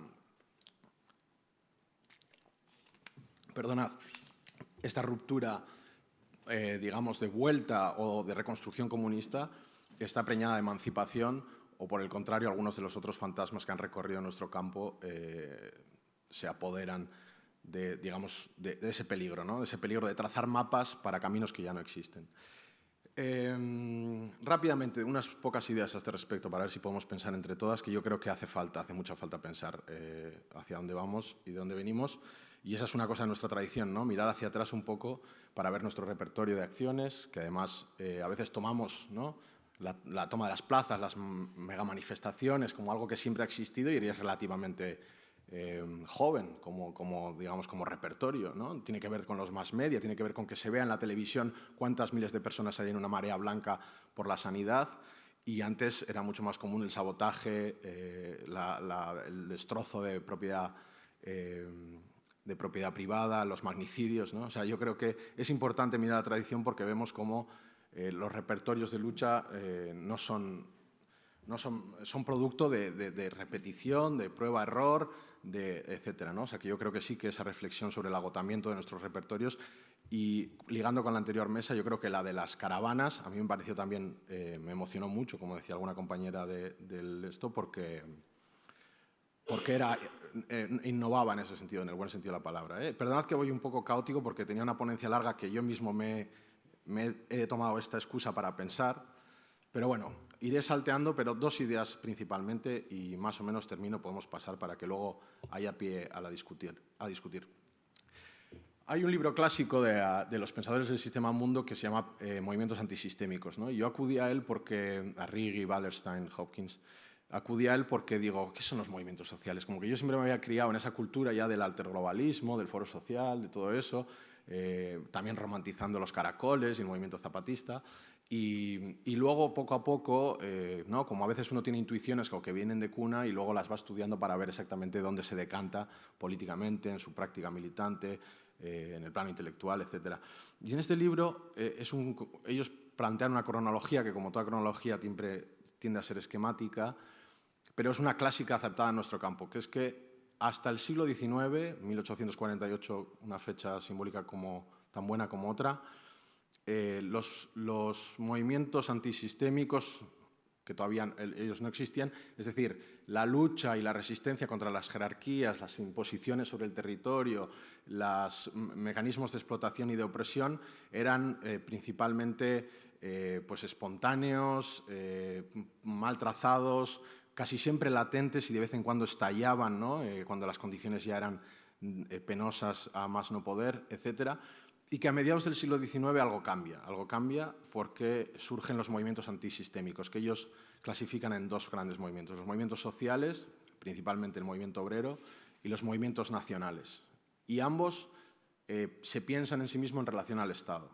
digamos, de vuelta o de reconstrucción comunista está preñada de emancipación, o por el contrario, algunos de los otros fantasmas que han recorrido nuestro campo se apoderan de ese peligro, ¿no? De ese peligro de trazar mapas para caminos que ya no existen. Rápidamente, unas pocas ideas a este respecto para ver si podemos pensar entre todas, que yo creo que hace mucha falta pensar hacia dónde vamos y de dónde venimos. Y esa es una cosa de nuestra tradición, ¿no? Mirar hacia atrás un poco para ver nuestro repertorio de acciones, que además a veces tomamos, ¿no? La toma de las plazas, las megamanifestaciones, como algo que siempre ha existido y es relativamente joven, como repertorio, ¿no? Tiene que ver con los mass media, tiene que ver con que se vea en la televisión cuántas miles de personas hay en una marea blanca por la sanidad, y antes era mucho más común el sabotaje, el destrozo de propiedad privada, los magnicidios, ¿no? O sea, yo creo que es importante mirar la tradición porque vemos cómo los repertorios de lucha son producto de repetición, de prueba-error, etcétera, ¿no? O sea, que yo creo que sí que esa reflexión sobre el agotamiento de nuestros repertorios, y ligando con la anterior mesa, yo creo que la de las caravanas, a mí me pareció también, me emocionó mucho, como decía alguna compañera de esto, porque innovaba en ese sentido, en el buen sentido de la palabra. Perdonad que voy un poco caótico porque tenía una ponencia larga que yo mismo me he tomado esta excusa para pensar, pero bueno, iré salteando, pero dos ideas principalmente y más o menos termino, podemos pasar para que luego haya pie a discutir. Hay un libro clásico de los pensadores del sistema mundo que se llama Movimientos antisistémicos, ¿no? Y yo acudí a él porque, a Righi, Wallerstein, Hopkins, acudí a él porque digo, ¿qué son los movimientos sociales? Como que yo siempre me había criado en esa cultura ya del alterglobalismo, del foro social, de todo eso, también romantizando los caracoles y el movimiento zapatista. Y luego, poco a poco, ¿no? Como a veces uno tiene intuiciones que vienen de cuna y luego las va estudiando para ver exactamente dónde se decanta políticamente, en su práctica militante, en el plano intelectual, etc. Y en este libro ellos plantean una cronología que, como toda cronología, tiende a ser esquemática, pero es una clásica aceptada en nuestro campo, que es que hasta el siglo XIX, 1848, una fecha simbólica tan buena como otra, los movimientos antisistémicos, que todavía ellos no existían, es decir, la lucha y la resistencia contra las jerarquías, las imposiciones sobre el territorio, los mecanismos de explotación y de opresión, eran principalmente espontáneos, mal trazados, casi siempre latentes y de vez en cuando estallaban, ¿no? Cuando las condiciones ya eran penosas a más no poder, etcétera, y que a mediados del siglo XIX algo cambia porque surgen los movimientos antisistémicos, que ellos clasifican en dos grandes movimientos, los movimientos sociales, principalmente el movimiento obrero, y los movimientos nacionales. Y ambos se piensan en sí mismos en relación al Estado.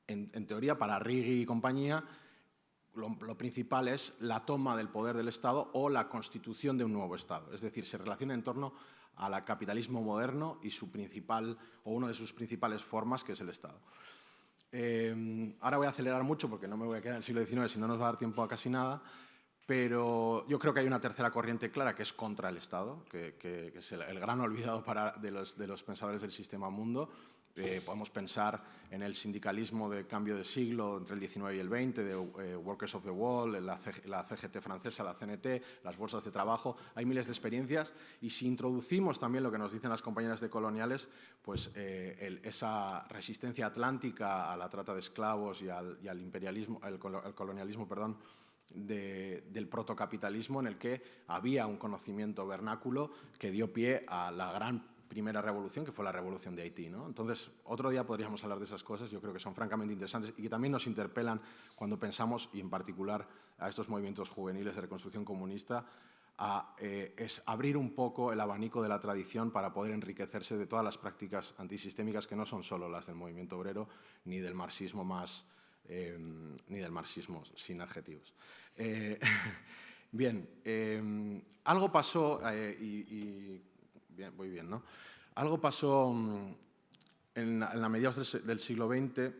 En teoría, para Righi y compañía, lo principal es la toma del poder del Estado o la constitución de un nuevo Estado. Es decir, se relaciona en torno al capitalismo moderno y su principal, o una de sus principales formas, que es el Estado. Ahora voy a acelerar mucho porque no me voy a quedar en el siglo XIX, si no nos va a dar tiempo a casi nada, pero yo creo que hay una tercera corriente clara que es contra el Estado, que es el gran olvidado de los pensadores del sistema mundo. Podemos pensar en el sindicalismo de cambio de siglo entre el 19 y el 20, de Workers of the Wall, la CGT francesa, la CNT, las bolsas de trabajo. Hay miles de experiencias y si introducimos también lo que nos dicen las compañeras de coloniales, pues esa resistencia atlántica a la trata de esclavos y al imperialismo, al colonialismo, perdón, del protocapitalismo, en el que había un conocimiento vernáculo que dio pie a la gran primera revolución, que fue la revolución de Haití, ¿no? Entonces, otro día podríamos hablar de esas cosas, yo creo que son francamente interesantes y que también nos interpelan cuando pensamos, y en particular a estos movimientos juveniles de reconstrucción comunista, es abrir un poco el abanico de la tradición para poder enriquecerse de todas las prácticas antisistémicas que no son solo las del movimiento obrero ni del marxismo ni del marxismo sin adjetivos. Bien, algo pasó Bien, voy bien, ¿no? Algo pasó en la mediados del siglo XX.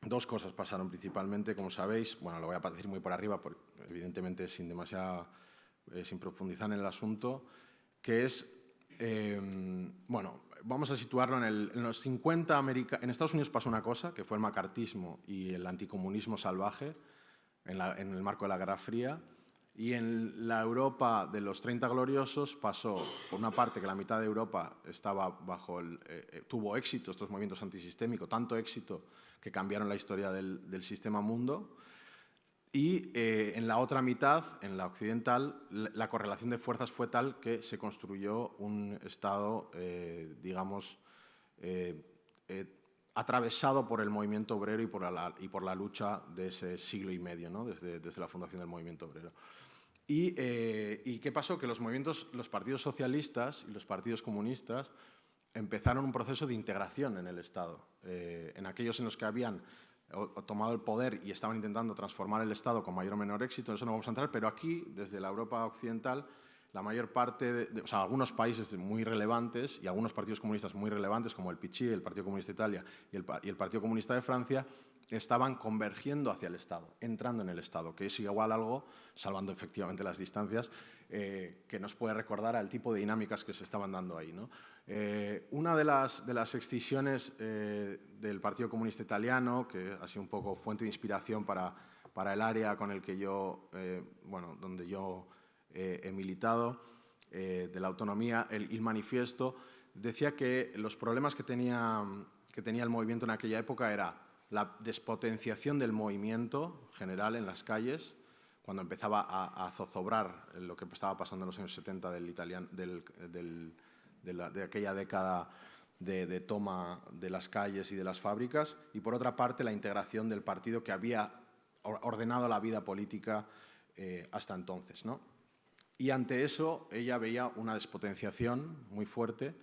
Dos cosas pasaron principalmente, como sabéis. Bueno, lo voy a decir muy por arriba, porque, evidentemente sin profundizar en el asunto, que es, bueno, vamos a situarlo en los 50. En Estados Unidos pasó una cosa, que fue el macartismo y el anticomunismo salvaje en el marco de la Guerra Fría. Y en la Europa de los 30 gloriosos pasó, por una parte, que la mitad de Europa estaba tuvo éxito estos movimientos antisistémicos, tanto éxito que cambiaron la historia del sistema mundo, y en la otra mitad, en la occidental, la correlación de fuerzas fue tal que se construyó un Estado, digamos, atravesado por el movimiento obrero y por la lucha de ese siglo y medio, ¿no? desde la fundación del movimiento obrero. ¿Y qué pasó? Que los partidos socialistas y los partidos comunistas empezaron un proceso de integración en el Estado. En aquellos en los que habían tomado el poder y estaban intentando transformar el Estado con mayor o menor éxito, en eso no vamos a entrar, pero aquí, desde la Europa occidental, la mayor parte, o sea, algunos países muy relevantes y algunos partidos comunistas muy relevantes, como el PCI, el Partido Comunista de Italia y el Partido Comunista de Francia, estaban convergiendo hacia el Estado, entrando en el Estado, que es igual algo, salvando efectivamente las distancias, que nos puede recordar al tipo de dinámicas que se estaban dando ahí, ¿no? Una de las excisiones del Partido Comunista Italiano, que ha sido un poco fuente de inspiración para el área con el que donde yo he militado, de la autonomía, el manifiesto, decía que los problemas que tenía el movimiento en aquella época era la despotenciación del movimiento general en las calles, cuando empezaba a zozobrar lo que estaba pasando en los años 70 de aquella década de toma de las calles y de las fábricas, y por otra parte la integración del partido que había ordenado la vida política hasta entonces, ¿no? Y ante eso ella veía una despotenciación muy fuerte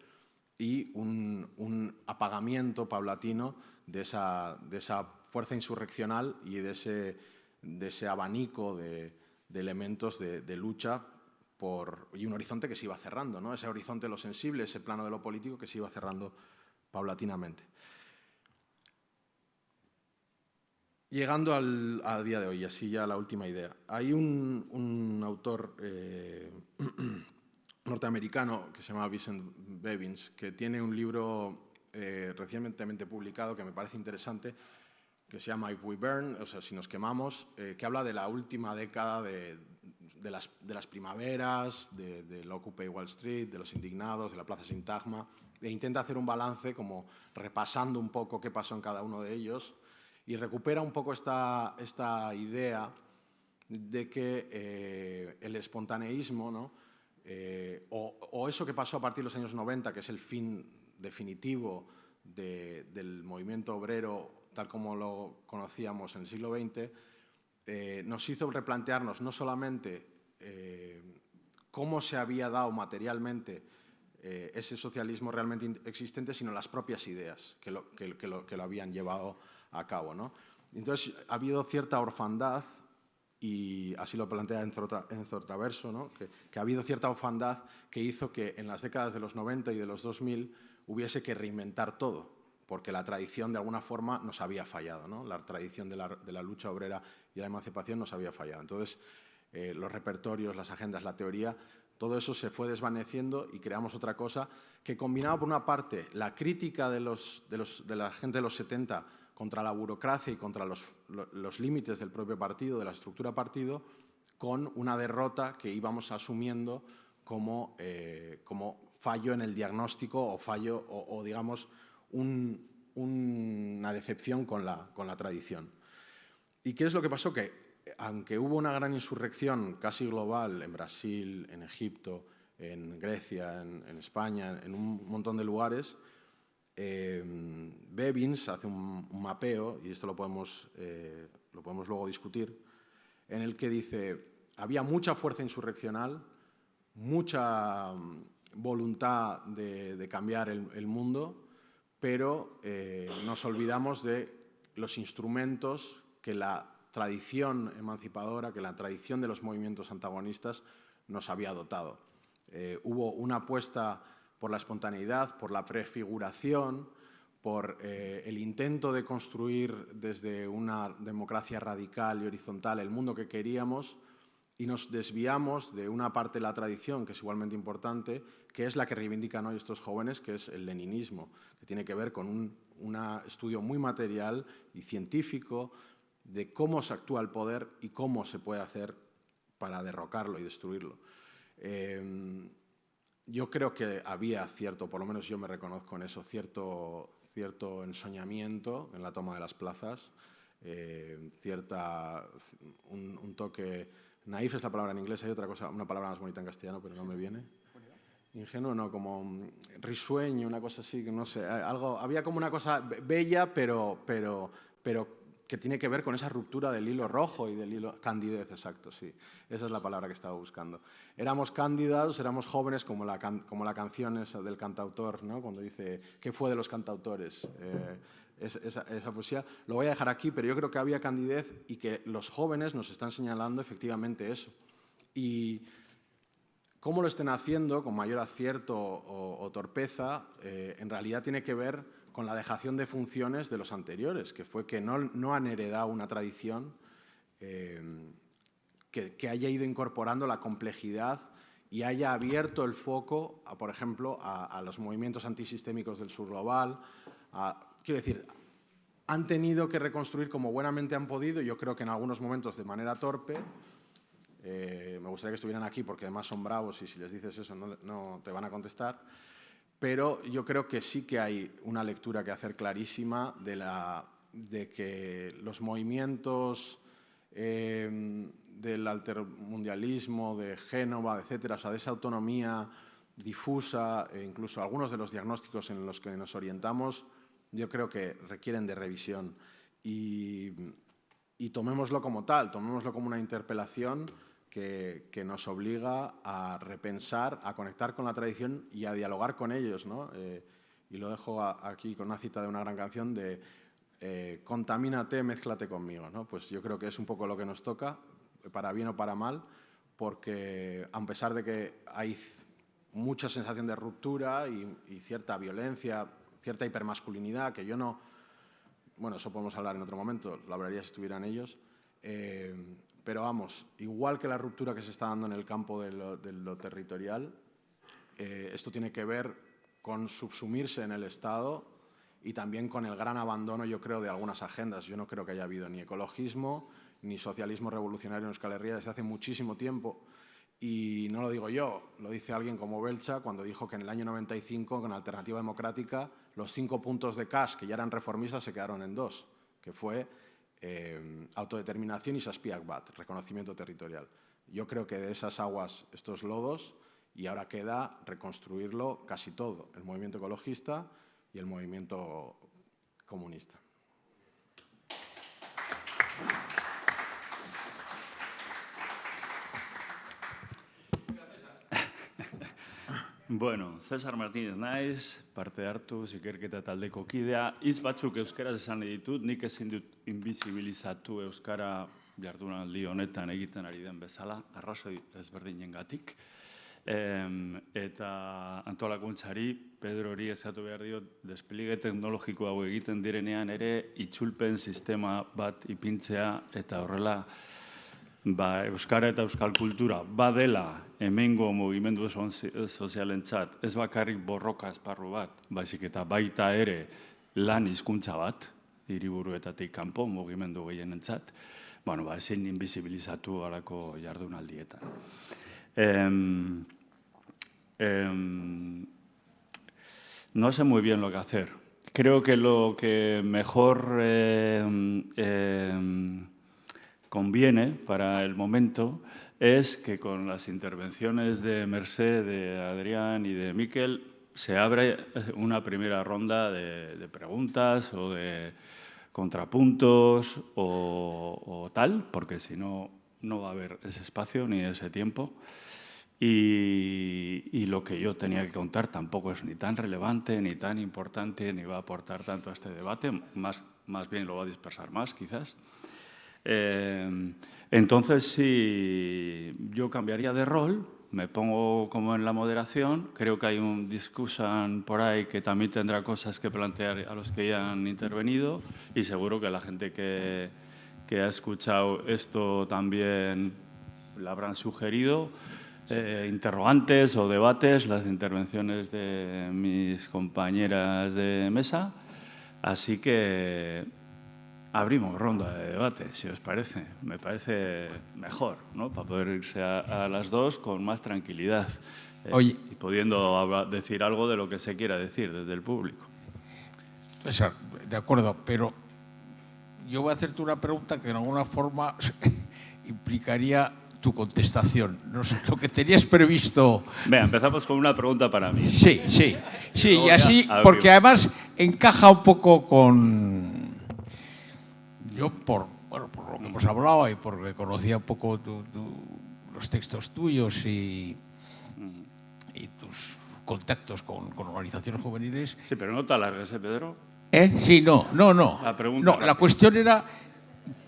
y un apagamiento paulatino de esa fuerza insurreccional y de ese abanico de elementos de lucha y un horizonte que se iba cerrando, ¿no? Ese horizonte de lo sensible, ese plano de lo político que se iba cerrando paulatinamente. Llegando a día de hoy, así ya la última idea. Hay un autor norteamericano que se llama Vincent Bevins, que tiene un libro recientemente publicado que me parece interesante, que se llama If We Burn, o sea, si nos quemamos, que habla de la última década de las primaveras, del Occupy Wall Street, de los indignados, de la Plaza Sintagma, e intenta hacer un balance como repasando un poco qué pasó en cada uno de ellos, y recupera un poco esta idea de que el espontaneísmo, ¿no? o eso que pasó a partir de los años 90, que es el fin definitivo del movimiento obrero tal como lo conocíamos en el siglo XX, nos hizo replantearnos no solamente cómo se había dado materialmente ese socialismo realmente existente, sino las propias ideas que lo habían llevado a cabo, ¿no? Entonces, ha habido cierta orfandad, y así lo plantea Enzo Traverso, ¿no? que ha habido cierta orfandad que hizo que en las décadas de los 90 y de los 2000 hubiese que reinventar todo, porque la tradición de alguna forma nos había fallado, ¿no? La tradición de la lucha obrera y la emancipación nos había fallado. Entonces, los repertorios, las agendas, la teoría, todo eso se fue desvaneciendo y creamos otra cosa que combinaba, por una parte, la crítica de la gente de los 70 contra la burocracia y contra los límites del propio partido, de la estructura partido, con una derrota que íbamos asumiendo como fallo en el diagnóstico o fallo, o digamos, una decepción con la tradición. ¿Y qué es lo que pasó? Que aunque hubo una gran insurrección casi global en Brasil, en Egipto, en Grecia, en España, en un montón de lugares, Bevins hace un mapeo, y esto lo podemos luego discutir, en el que dice había mucha fuerza insurreccional, mucha voluntad de cambiar el mundo, pero nos olvidamos de los instrumentos que la tradición emancipadora, que la tradición de los movimientos antagonistas nos había dotado. Hubo una apuesta por la espontaneidad, por la prefiguración, por el intento de construir desde una democracia radical y horizontal el mundo que queríamos, y nos desviamos de una parte de la tradición que es igualmente importante, que es la que reivindican hoy estos jóvenes, que es el leninismo, que tiene que ver con un estudio muy material y científico de cómo se actúa el poder y cómo se puede hacer para derrocarlo y destruirlo. Yo creo que había cierto, por lo menos yo me reconozco en eso, cierto ensoñamiento en la toma de las plazas, un toque, naif es la palabra en inglés, hay otra cosa, una palabra más bonita en castellano, pero no me viene. Ingenuo, no, como risueño, una cosa así, que no sé, había como una cosa bella, pero que tiene que ver con esa ruptura del hilo rojo y del hilo... Candidez, exacto, sí. Esa es la palabra que estaba buscando. Éramos cándidos, éramos jóvenes, como la canción esa del cantautor, ¿no? Cuando dice, ¿qué fue de los cantautores? Esa poesía. Lo voy a dejar aquí, pero yo creo que había candidez y que los jóvenes nos están señalando efectivamente eso. Y cómo lo estén haciendo, con mayor acierto o torpeza, en realidad tiene que ver con la dejación de funciones de los anteriores, que fue que no han heredado una tradición que haya ido incorporando la complejidad y haya abierto el foco, por ejemplo, a los movimientos antisistémicos del sur global. Quiero decir, han tenido que reconstruir como buenamente han podido, yo creo que en algunos momentos de manera torpe. Me gustaría que estuvieran aquí porque además son bravos y si les dices eso no te van a contestar. Pero yo creo que sí que hay una lectura que hacer clarísima de que los movimientos del altermundialismo, de Génova, etcétera, o sea, de esa autonomía difusa, e incluso algunos de los diagnósticos en los que nos orientamos, yo creo que requieren de revisión. Y tomémoslo como tal, tomémoslo como una interpelación que nos obliga a repensar, a conectar con la tradición y a dialogar con ellos, ¿no? Y lo dejo aquí con una cita de una gran canción de contamínate, mézclate conmigo, ¿no? Pues yo creo que es un poco lo que nos toca, para bien o para mal, porque a pesar de que hay mucha sensación de ruptura y cierta violencia, cierta hipermasculinidad, que yo no... Bueno, eso podemos hablar en otro momento, lo hablaría si estuvieran ellos. Pero vamos, igual que la ruptura que se está dando en el campo de lo territorial, esto tiene que ver con subsumirse en el Estado y también con el gran abandono, yo creo, de algunas agendas. Yo no creo que haya habido ni ecologismo ni socialismo revolucionario en Euskal Herria desde hace muchísimo tiempo. Y no lo digo yo, lo dice alguien como Belcha cuando dijo que en el año 95, con Alternativa Democrática, los 5 puntos de Cas, que ya eran reformistas, se quedaron en 2, que fue autodeterminación y Saspiak Bat, reconocimiento territorial. Yo creo que de esas aguas, estos lodos, y ahora queda reconstruirlo casi todo, el movimiento ecologista y el movimiento comunista. Bueno, César Martínez naiz, parte hartu, ikerketa taldeko kidea. Hitz batzuk euskaraz esan ditut, nik ezin dut invisibilizatu euskara jardunaldi honetan egiten ari den bezala, arrazoi ezberdinengatik. Eta antolakuntzari, Pedro hori ezatu behar dio, despliege teknologiko hau egiten direnean ere itzulpen sistema bat ipintzea eta horrela euskara eta euskal kultura badela hemengo mugimendu sozialentzat, ez bakarrik borroka esparru bat, baizik eta baita ere lan hizkuntza bat, hiriburuetatik kanpo mugimendu gehienentzat, ezin invisibilizatu halako jardunaldietan. No sé muy bien lo que hacer. Creo que lo que mejor conviene para el momento es que con las intervenciones de Mercè, de Adrián y de Miquel se abre una primera ronda de preguntas o de contrapuntos o tal, porque si no, no va a haber ese espacio ni ese tiempo. Y lo que yo tenía que contar tampoco es ni tan relevante, ni tan importante, ni va a aportar tanto a este debate, más bien lo va a dispersar más, quizás. Entonces, sí, yo cambiaría de rol, me pongo como en la moderación, creo que hay un discusan por ahí que también tendrá cosas que plantear a los que ya han intervenido y seguro que la gente que ha escuchado esto también le habrán sugerido interrogantes o debates, las intervenciones de mis compañeras de mesa, así que abrimos ronda de debate, si os parece. Me parece mejor, ¿no? Para poder irse a las dos con más tranquilidad y pudiendo decir algo de lo que se quiera decir desde el público. César, de acuerdo, pero yo voy a hacerte una pregunta que de alguna forma implicaría tu contestación. No sé, lo que tenías previsto... Venga, empezamos con una pregunta para mí. Sí, y así, porque además encaja un poco con... Yo, por lo que hemos hablado y porque conocía un poco los textos tuyos y tus contactos con organizaciones juveniles... Sí, pero no te alargues, Pedro. Sí, no. La pregunta no, la cuestión era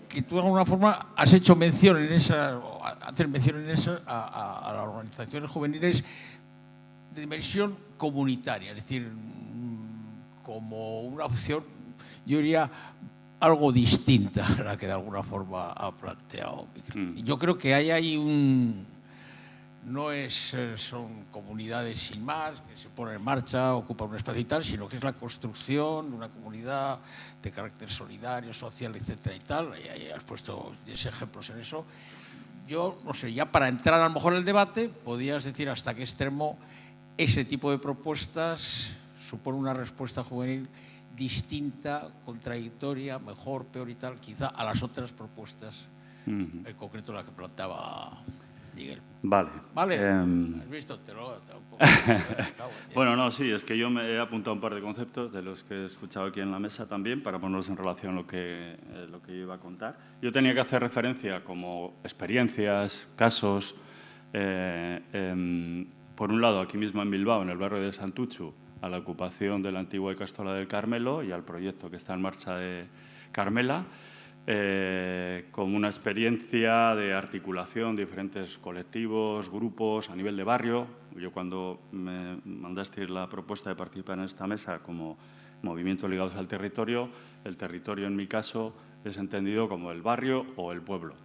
que tú de alguna forma has hecho mención en esa, hacer mención en eso a las organizaciones juveniles de dimensión comunitaria, es decir, como una opción, yo diría, algo distinta a la que de alguna forma ha planteado. Yo creo que hay no son comunidades sin más, que se ponen en marcha, ocupan un espacio y tal, sino que es la construcción de una comunidad de carácter solidario, social, etcétera y tal. Y has puesto 10 ejemplos en eso. Yo, no sé, ya para entrar a lo mejor en el debate, podías decir hasta qué extremo ese tipo de propuestas supone una respuesta juvenil distinta, contradictoria, mejor, peor y tal, quizá a las otras propuestas, en concreto la que planteaba Miguel. Vale. ¿Has visto? Bueno, no, sí, es que yo me he apuntado un par de conceptos de los que he escuchado aquí en la mesa también para ponerlos en relación a lo que yo iba a contar. Yo tenía que hacer referencia como experiencias, casos, por un lado, aquí mismo en Bilbao, en el barrio de Santutxu, a la ocupación de la antigua Ikastola del Carmelo y al proyecto que está en marcha de Carmela, como una experiencia de articulación de diferentes colectivos, grupos a nivel de barrio. Yo cuando me mandasteis la propuesta de participar en esta mesa como movimientos ligados al territorio, el territorio en mi caso es entendido como el barrio o el pueblo.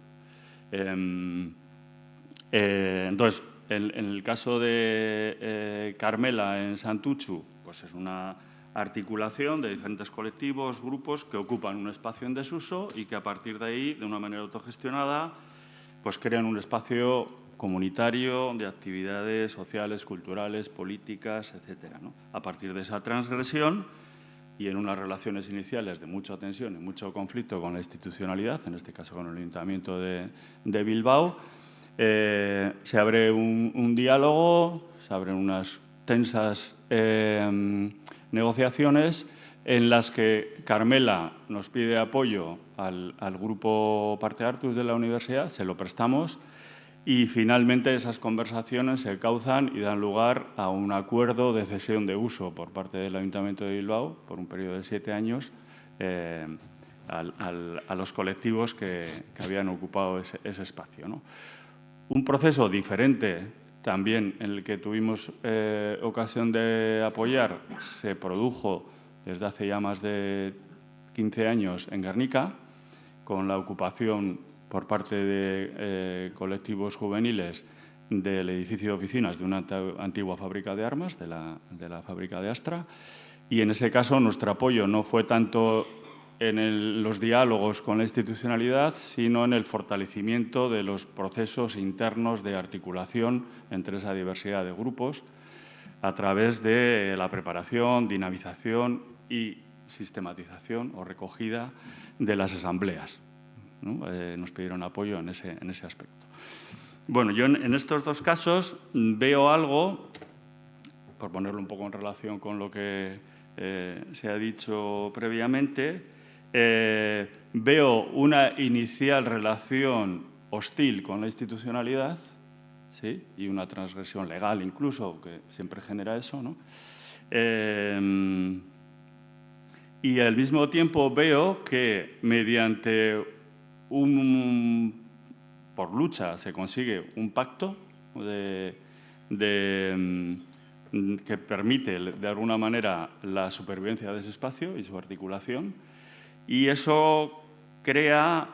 Entonces, en el caso de Carmela en Santutxu, pues es una articulación de diferentes colectivos, grupos que ocupan un espacio en desuso y que a partir de ahí, de una manera autogestionada, pues crean un espacio comunitario de actividades sociales, culturales, políticas, etcétera, ¿no? A partir de esa transgresión y en unas relaciones iniciales de mucha tensión y mucho conflicto con la institucionalidad, en este caso con el Ayuntamiento de Bilbao, Se abre un diálogo, se abren unas tensas negociaciones en las que Carmela nos pide apoyo al grupo Parte Artus de la universidad, se lo prestamos y finalmente esas conversaciones se cauzan y dan lugar a un acuerdo de cesión de uso por parte del Ayuntamiento de Bilbao por un periodo de 7 años a los colectivos que habían ocupado ese espacio, ¿no? Un proceso diferente también en el que tuvimos ocasión de apoyar se produjo desde hace ya más de 15 años en Guernica, con la ocupación por parte de colectivos juveniles del edificio de oficinas de una antigua fábrica de armas, de la fábrica de Astra. Y en ese caso nuestro apoyo no fue tanto en los diálogos con la institucionalidad, sino en el fortalecimiento de los procesos internos de articulación entre esa diversidad de grupos a través de la preparación, dinamización y sistematización o recogida de las asambleas, ¿no? Nos pidieron apoyo en ese aspecto. Bueno, yo en estos dos casos veo algo, por ponerlo un poco en relación con lo que se ha dicho previamente, veo una inicial relación hostil con la institucionalidad, ¿sí? Y una transgresión legal incluso, que siempre genera eso, ¿no? Y al mismo tiempo veo que mediante por lucha se consigue un pacto que permite de alguna manera la supervivencia de ese espacio y su articulación. Y eso crea,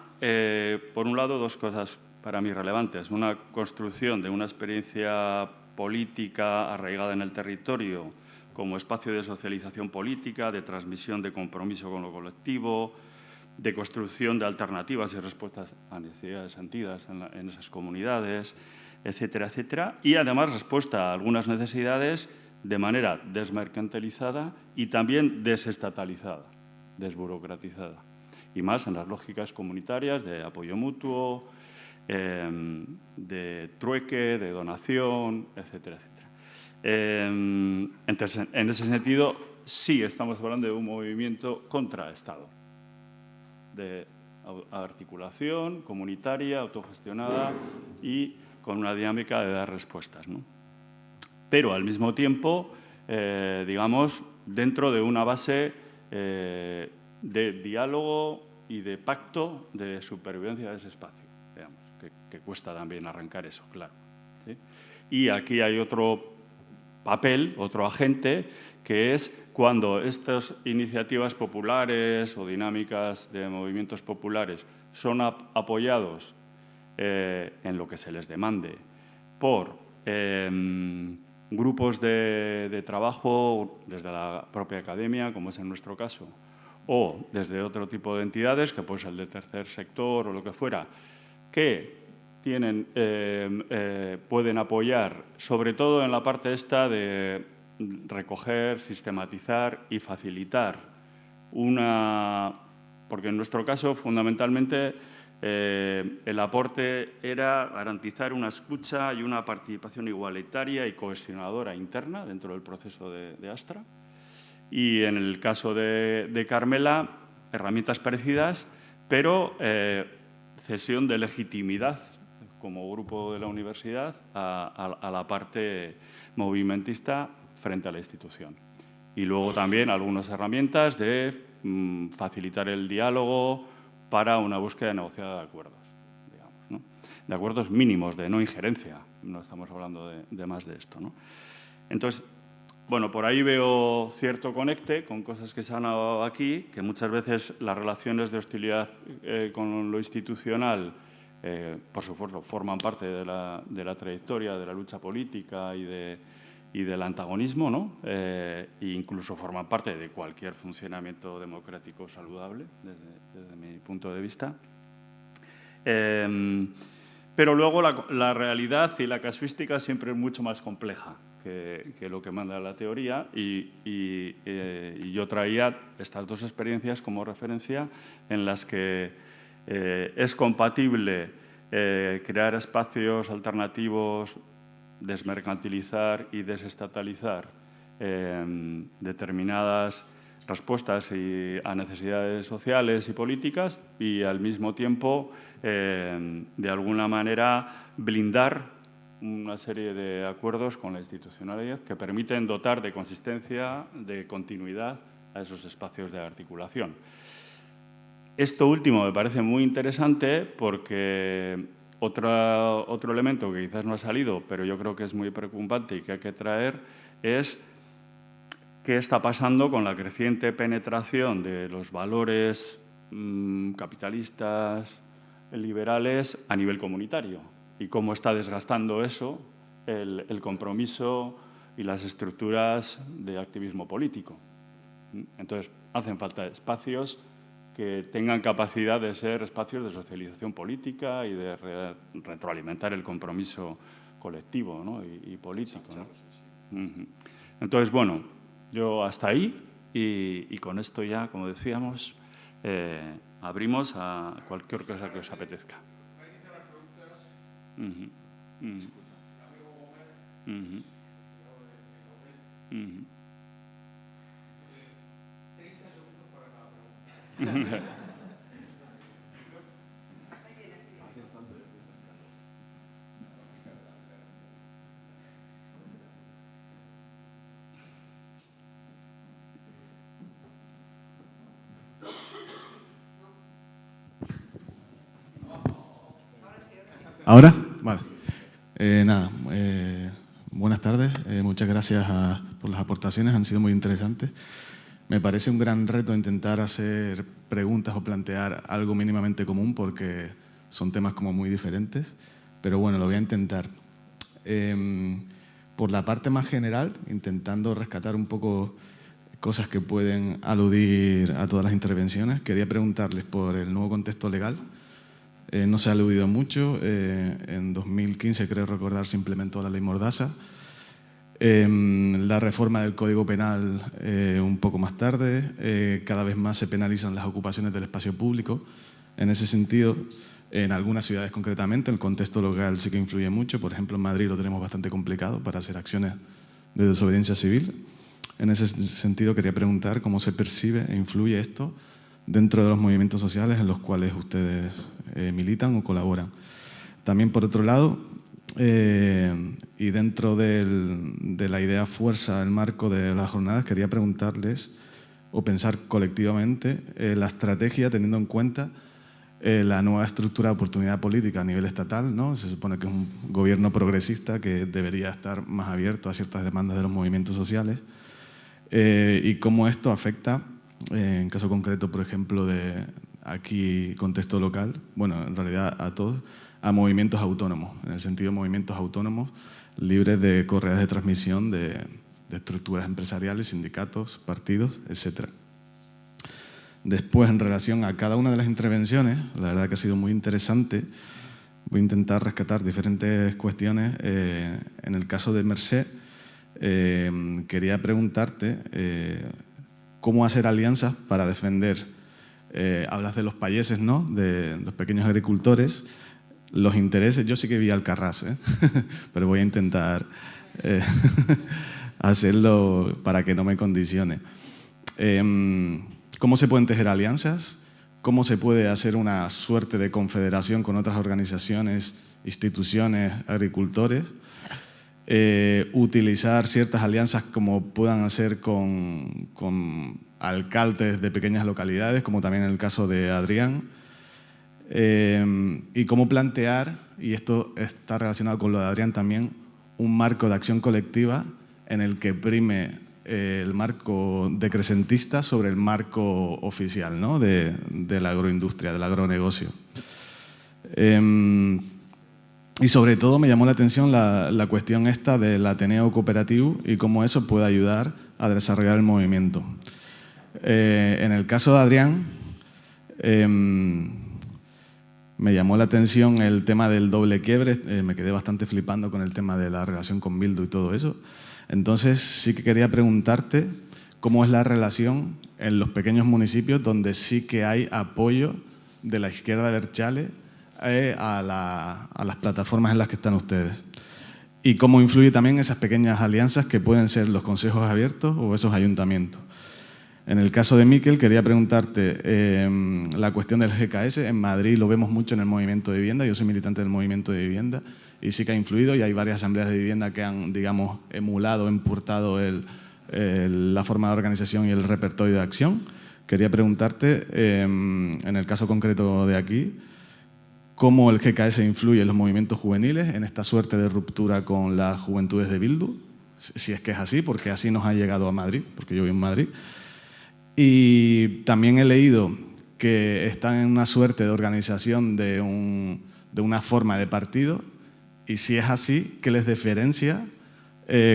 por un lado, dos cosas para mí relevantes. Una construcción de una experiencia política arraigada en el territorio como espacio de socialización política, de transmisión de compromiso con lo colectivo, de construcción de alternativas y respuestas a necesidades sentidas en esas comunidades, etcétera, etcétera. Y además respuesta a algunas necesidades de manera desmercantilizada y también desestatalizada, desburocratizada. Y más en las lógicas comunitarias de apoyo mutuo, de trueque, de donación, etcétera, etcétera. Entonces, en ese sentido, sí estamos hablando de un movimiento contra Estado, de articulación comunitaria, autogestionada y con una dinámica de dar respuestas, ¿no? Pero al mismo tiempo, digamos, dentro de una base de diálogo y de pacto de supervivencia de ese espacio, digamos, que cuesta también arrancar eso, claro, ¿sí? Y aquí hay otro papel, otro agente, que es cuando estas iniciativas populares o dinámicas de movimientos populares son apoyados en lo que se les demande por grupos de trabajo desde la propia academia, como es en nuestro caso, o desde otro tipo de entidades, que puede ser el de tercer sector o lo que fuera, que pueden apoyar, sobre todo en la parte esta de recoger, sistematizar y facilitar porque en nuestro caso, fundamentalmente, el aporte era garantizar una escucha y una participación igualitaria y cohesionadora interna dentro del proceso de Astra. Y en el caso de Carmela, herramientas parecidas, pero cesión de legitimidad como grupo de la universidad a la parte movimentista frente a la institución. Y luego también algunas herramientas de facilitar el diálogo para una búsqueda negociada de acuerdos, digamos, ¿no? De acuerdos mínimos, de no injerencia. No estamos hablando de más de esto, ¿no? Entonces, bueno, por ahí veo cierto conecte con cosas que se han hablado aquí, que muchas veces las relaciones de hostilidad con lo institucional, por supuesto, forman parte de la trayectoria de la lucha política y del antagonismo, ¿no? E incluso forman parte de cualquier funcionamiento democrático saludable, desde mi punto de vista. Pero luego la realidad y la casuística siempre es mucho más compleja que lo que manda la teoría y yo traía estas dos experiencias como referencia en las que es compatible crear espacios alternativos, desmercantilizar y desestatalizar determinadas respuestas a necesidades sociales y políticas y, al mismo tiempo, de alguna manera, blindar una serie de acuerdos con la institucionalidad que permiten dotar de consistencia, de continuidad a esos espacios de articulación. Esto último me parece muy interesante porque otro elemento que quizás no ha salido, pero yo creo que es muy preocupante y que hay que traer, es qué está pasando con la creciente penetración de los valores capitalistas, liberales, a nivel comunitario y cómo está desgastando eso el compromiso y las estructuras de activismo político. Entonces, hacen falta espacios que tengan capacidad de ser espacios de socialización política y de retroalimentar el compromiso colectivo, ¿no? y político, ¿no? Entonces, bueno, yo hasta ahí y con esto ya, como decíamos, abrimos a cualquier cosa que os apetezca. ¿Ahora? Vale. Buenas tardes. Muchas gracias por las aportaciones, han sido muy interesantes. Me parece un gran reto intentar hacer preguntas o plantear algo mínimamente común porque son temas como muy diferentes, pero bueno, lo voy a intentar. Por la parte más general, intentando rescatar un poco cosas que pueden aludir a todas las intervenciones, quería preguntarles por el nuevo contexto legal. No se ha aludido mucho. En 2015, creo recordar, se implementó la ley Mordaza. La reforma del Código Penal un poco más tarde. Cada vez más se penalizan las ocupaciones del espacio público. En ese sentido, en algunas ciudades concretamente, el contexto local sí que influye mucho. Por ejemplo, en Madrid lo tenemos bastante complicado para hacer acciones de desobediencia civil. En ese sentido, quería preguntar cómo se percibe e influye esto dentro de los movimientos sociales en los cuales ustedes militan o colaboran. También, por otro lado, y dentro de la idea fuerza, el marco de las jornadas, quería preguntarles o pensar colectivamente la estrategia teniendo en cuenta la nueva estructura de oportunidad política a nivel estatal, ¿no? Se supone que es un gobierno progresista que debería estar más abierto a ciertas demandas de los movimientos sociales y cómo esto afecta, en caso concreto, por ejemplo, de aquí contexto local, bueno, en realidad a todos, a movimientos autónomos, en el sentido de movimientos autónomos libres de correas de transmisión de estructuras empresariales, sindicatos, partidos, etc. Después, en relación a cada una de las intervenciones, la verdad que ha sido muy interesante, voy a intentar rescatar diferentes cuestiones. En el caso de Mercè, quería preguntarte cómo hacer alianzas para defender, hablas de los payeses, ¿no?, de los pequeños agricultores, los intereses. Yo sí que vi Alcarrás, pero voy a intentar hacerlo para que no me condicione. ¿Cómo se pueden tejer alianzas? ¿Cómo se puede hacer una suerte de confederación con otras organizaciones, instituciones, agricultores? Utilizar ciertas alianzas como puedan hacer con alcaldes de pequeñas localidades, como también en el caso de Adrián. Y cómo plantear, y esto está relacionado con lo de Adrián también, un marco de acción colectiva en el que prime el marco decrecentista sobre el marco oficial, ¿no?, de la agroindustria, del agronegocio. Y sobre todo me llamó la atención la cuestión esta del Ateneo cooperativo y cómo eso puede ayudar a desarrollar el movimiento. En el caso de Adrián, me llamó la atención el tema del doble quiebre, me quedé bastante flipando con el tema de la relación con Bildu y todo eso. Entonces sí que quería preguntarte cómo es la relación en los pequeños municipios donde sí que hay apoyo de la izquierda de Berchale a las plataformas en las que están ustedes. Y cómo influye también esas pequeñas alianzas que pueden ser los consejos abiertos o esos ayuntamientos. En el caso de Miquel, quería preguntarte la cuestión del GKS. En Madrid lo vemos mucho en el movimiento de vivienda. Yo soy militante del movimiento de vivienda y sí que ha influido, y hay varias asambleas de vivienda que han, digamos, emulado, empurtado la forma de organización y el repertorio de acción. Quería preguntarte, en el caso concreto de aquí, cómo el GKS influye en los movimientos juveniles, en esta suerte de ruptura con las juventudes de Bildu, si es que es así, porque así nos ha llegado a Madrid, porque yo vivo en Madrid. Y también he leído que están en una suerte de organización de una forma de partido, y si es así, ¿qué les diferencia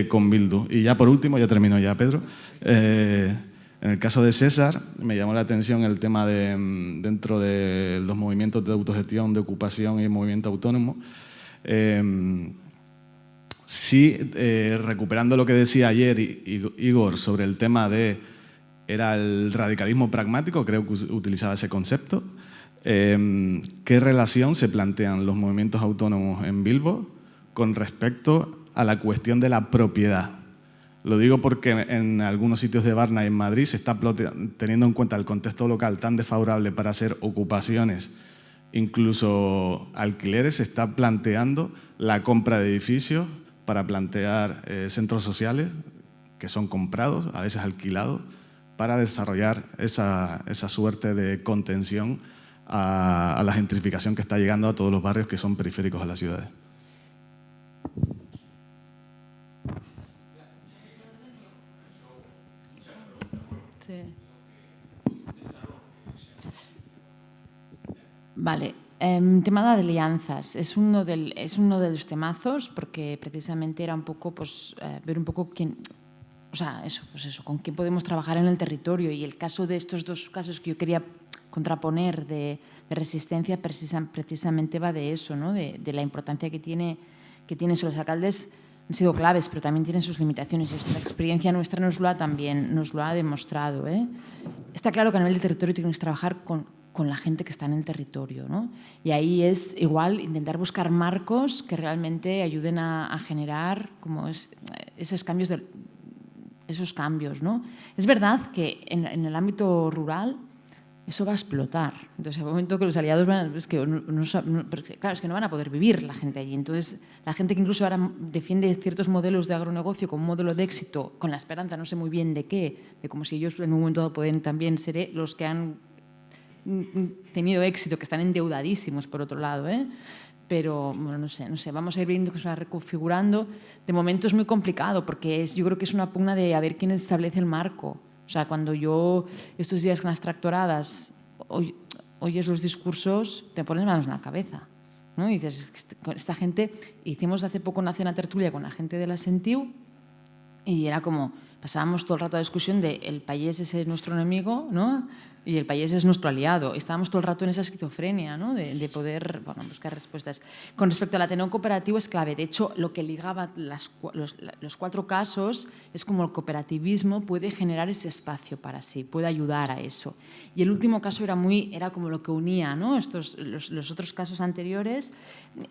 con Bildu? Y ya por último, ya termino ya, Pedro, en el caso de César, me llamó la atención el tema dentro de los movimientos de autogestión, de ocupación y movimiento autónomo. Sí, recuperando lo que decía ayer Igor sobre el tema era el radicalismo pragmático, creo que utilizaba ese concepto. ¿Qué relación se plantean los movimientos autónomos en Bilbo con respecto a la cuestión de la propiedad? Lo digo porque en algunos sitios de Varna y en Madrid se está teniendo en cuenta el contexto local tan desfavorable para hacer ocupaciones, incluso alquileres, se está planteando la compra de edificios para plantear centros sociales que son comprados, a veces alquilados, para desarrollar esa suerte de contención a la gentrificación que está llegando a todos los barrios que son periféricos a las ciudades. Sí. Vale, tema de alianzas es uno de los temazos, porque precisamente era un poco ver un poco quién, o sea, eso, con quién podemos trabajar en el territorio, y el caso de estos dos casos que yo quería contraponer de resistencia precisamente va de eso, ¿no? de la importancia que tiene eso. Los alcaldes han sido claves, pero también tienen sus limitaciones, y la experiencia nuestra nos lo ha demostrado. Está claro que a nivel de territorio tienes que trabajar con la gente que está en el territorio, ¿no? Y ahí es igual intentar buscar marcos que realmente ayuden a generar como esos cambios, ¿no? Es verdad que en el ámbito rural eso va a explotar. Entonces, en el momento que los aliados es que no van a poder vivir la gente allí. Entonces, la gente que incluso ahora defiende ciertos modelos de agronegocio como un modelo de éxito, con la esperanza, no sé muy bien de qué, de como si ellos en un momento dado pueden también ser los que han tenido éxito, que están endeudadísimos por otro lado, pero bueno, no sé, vamos a ir viendo que se va reconfigurando. De momento es muy complicado, porque yo creo que es una pugna de a ver quién establece el marco. O sea, cuando yo estos días con las tractoradas oyes los discursos, te pones manos en la cabeza, ¿no? Y dices, esta gente, hicimos hace poco una cena tertulia con la gente de la Sentiu, y era como, pasábamos todo el rato a la discusión de el país es nuestro enemigo, ¿no? Y el país es nuestro aliado. Estábamos todo el rato en esa esquizofrenia, ¿no? de poder buscar respuestas. Con respecto al Ateneo Cooperativo es clave. De hecho, lo que ligaba los cuatro casos es como el cooperativismo puede generar ese espacio para sí, puede ayudar a eso. Y el último caso era como lo que unía, ¿no? Los otros casos anteriores,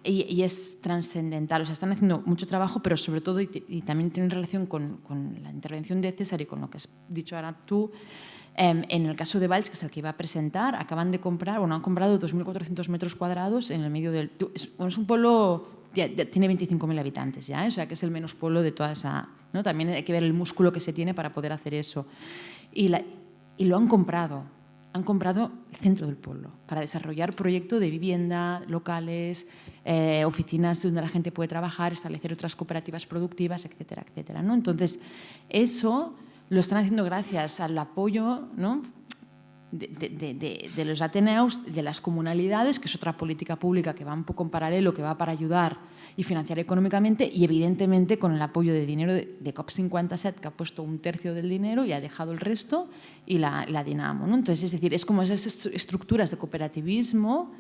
y es trascendental. O sea, están haciendo mucho trabajo, pero sobre todo, y también tiene relación con la intervención de César y con lo que has dicho ahora tú. En el caso de Valls, que es el que iba a presentar, han comprado 2.400 metros cuadrados en el medio del... Es un pueblo, tiene 25.000 habitantes ya, o sea que es el menos pueblo de toda esa... ¿no? También hay que ver el músculo que se tiene para poder hacer eso. Y lo han comprado el centro del pueblo para desarrollar proyectos de vivienda, locales, oficinas donde la gente puede trabajar, establecer otras cooperativas productivas, etcétera, etcétera, ¿no? Entonces, eso lo están haciendo gracias al apoyo, ¿no? de los Ateneos, de las comunalidades, que es otra política pública que va un poco en paralelo, que va para ayudar y financiar económicamente, y evidentemente con el apoyo de dinero de COP57, que ha puesto un tercio del dinero y ha dejado el resto, y la Dinamo, ¿no? Entonces, es decir, es como esas estructuras de cooperativismo.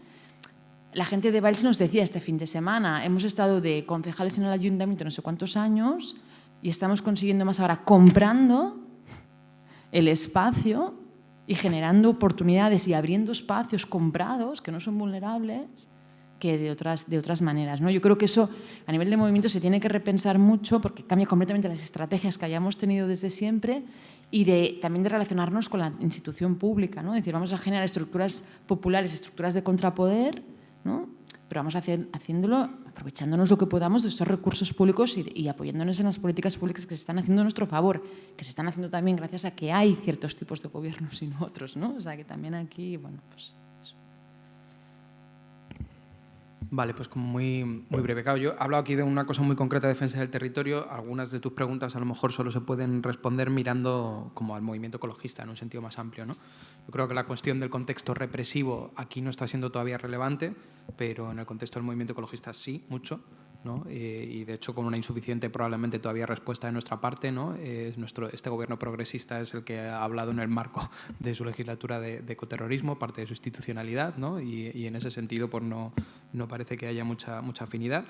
La gente de Valls nos decía este fin de semana, hemos estado de concejales en el ayuntamiento no sé cuántos años, y estamos consiguiendo más ahora comprando el espacio y generando oportunidades y abriendo espacios comprados que no son vulnerables que de otras maneras, ¿no? Yo creo que eso a nivel de movimiento se tiene que repensar mucho porque cambia completamente las estrategias que hayamos tenido desde siempre y también de relacionarnos con la institución pública, ¿no? Es decir, vamos a generar estructuras populares, estructuras de contrapoder, ¿no? Pero vamos haciéndolo aprovechándonos lo que podamos de estos recursos públicos y apoyándonos en las políticas públicas que se están haciendo a nuestro favor, que se están haciendo también gracias a que hay ciertos tipos de gobiernos y no otros, ¿no? O sea, que también aquí, bueno, pues... Vale, pues como muy breve. Claro, yo he hablado aquí de una cosa muy concreta de defensa del territorio. Algunas de tus preguntas a lo mejor solo se pueden responder mirando como al movimiento ecologista en un sentido más amplio, ¿no? Yo creo que la cuestión del contexto represivo aquí no está siendo todavía relevante, pero en el contexto del movimiento ecologista sí, mucho, ¿no? Y de hecho con una insuficiente probablemente todavía respuesta de nuestra parte, ¿no? Este gobierno progresista es el que ha hablado en el marco de su legislatura de ecoterrorismo, parte de su institucionalidad, ¿no? Y en ese sentido pues no parece que haya mucha afinidad.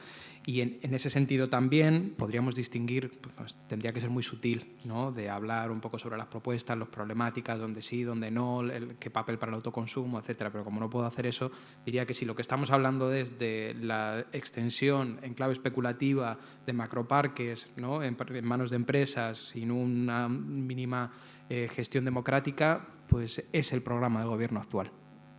Y en ese sentido también podríamos distinguir, pues, tendría que ser muy sutil, ¿no? De hablar un poco sobre las propuestas, las problemáticas, dónde sí, dónde no, qué papel para el autoconsumo, etcétera. Pero como no puedo hacer eso, diría que si lo que estamos hablando es de la extensión en clave especulativa de macroparques, ¿no? en manos de empresas sin una mínima gestión democrática, pues es el programa del gobierno actual.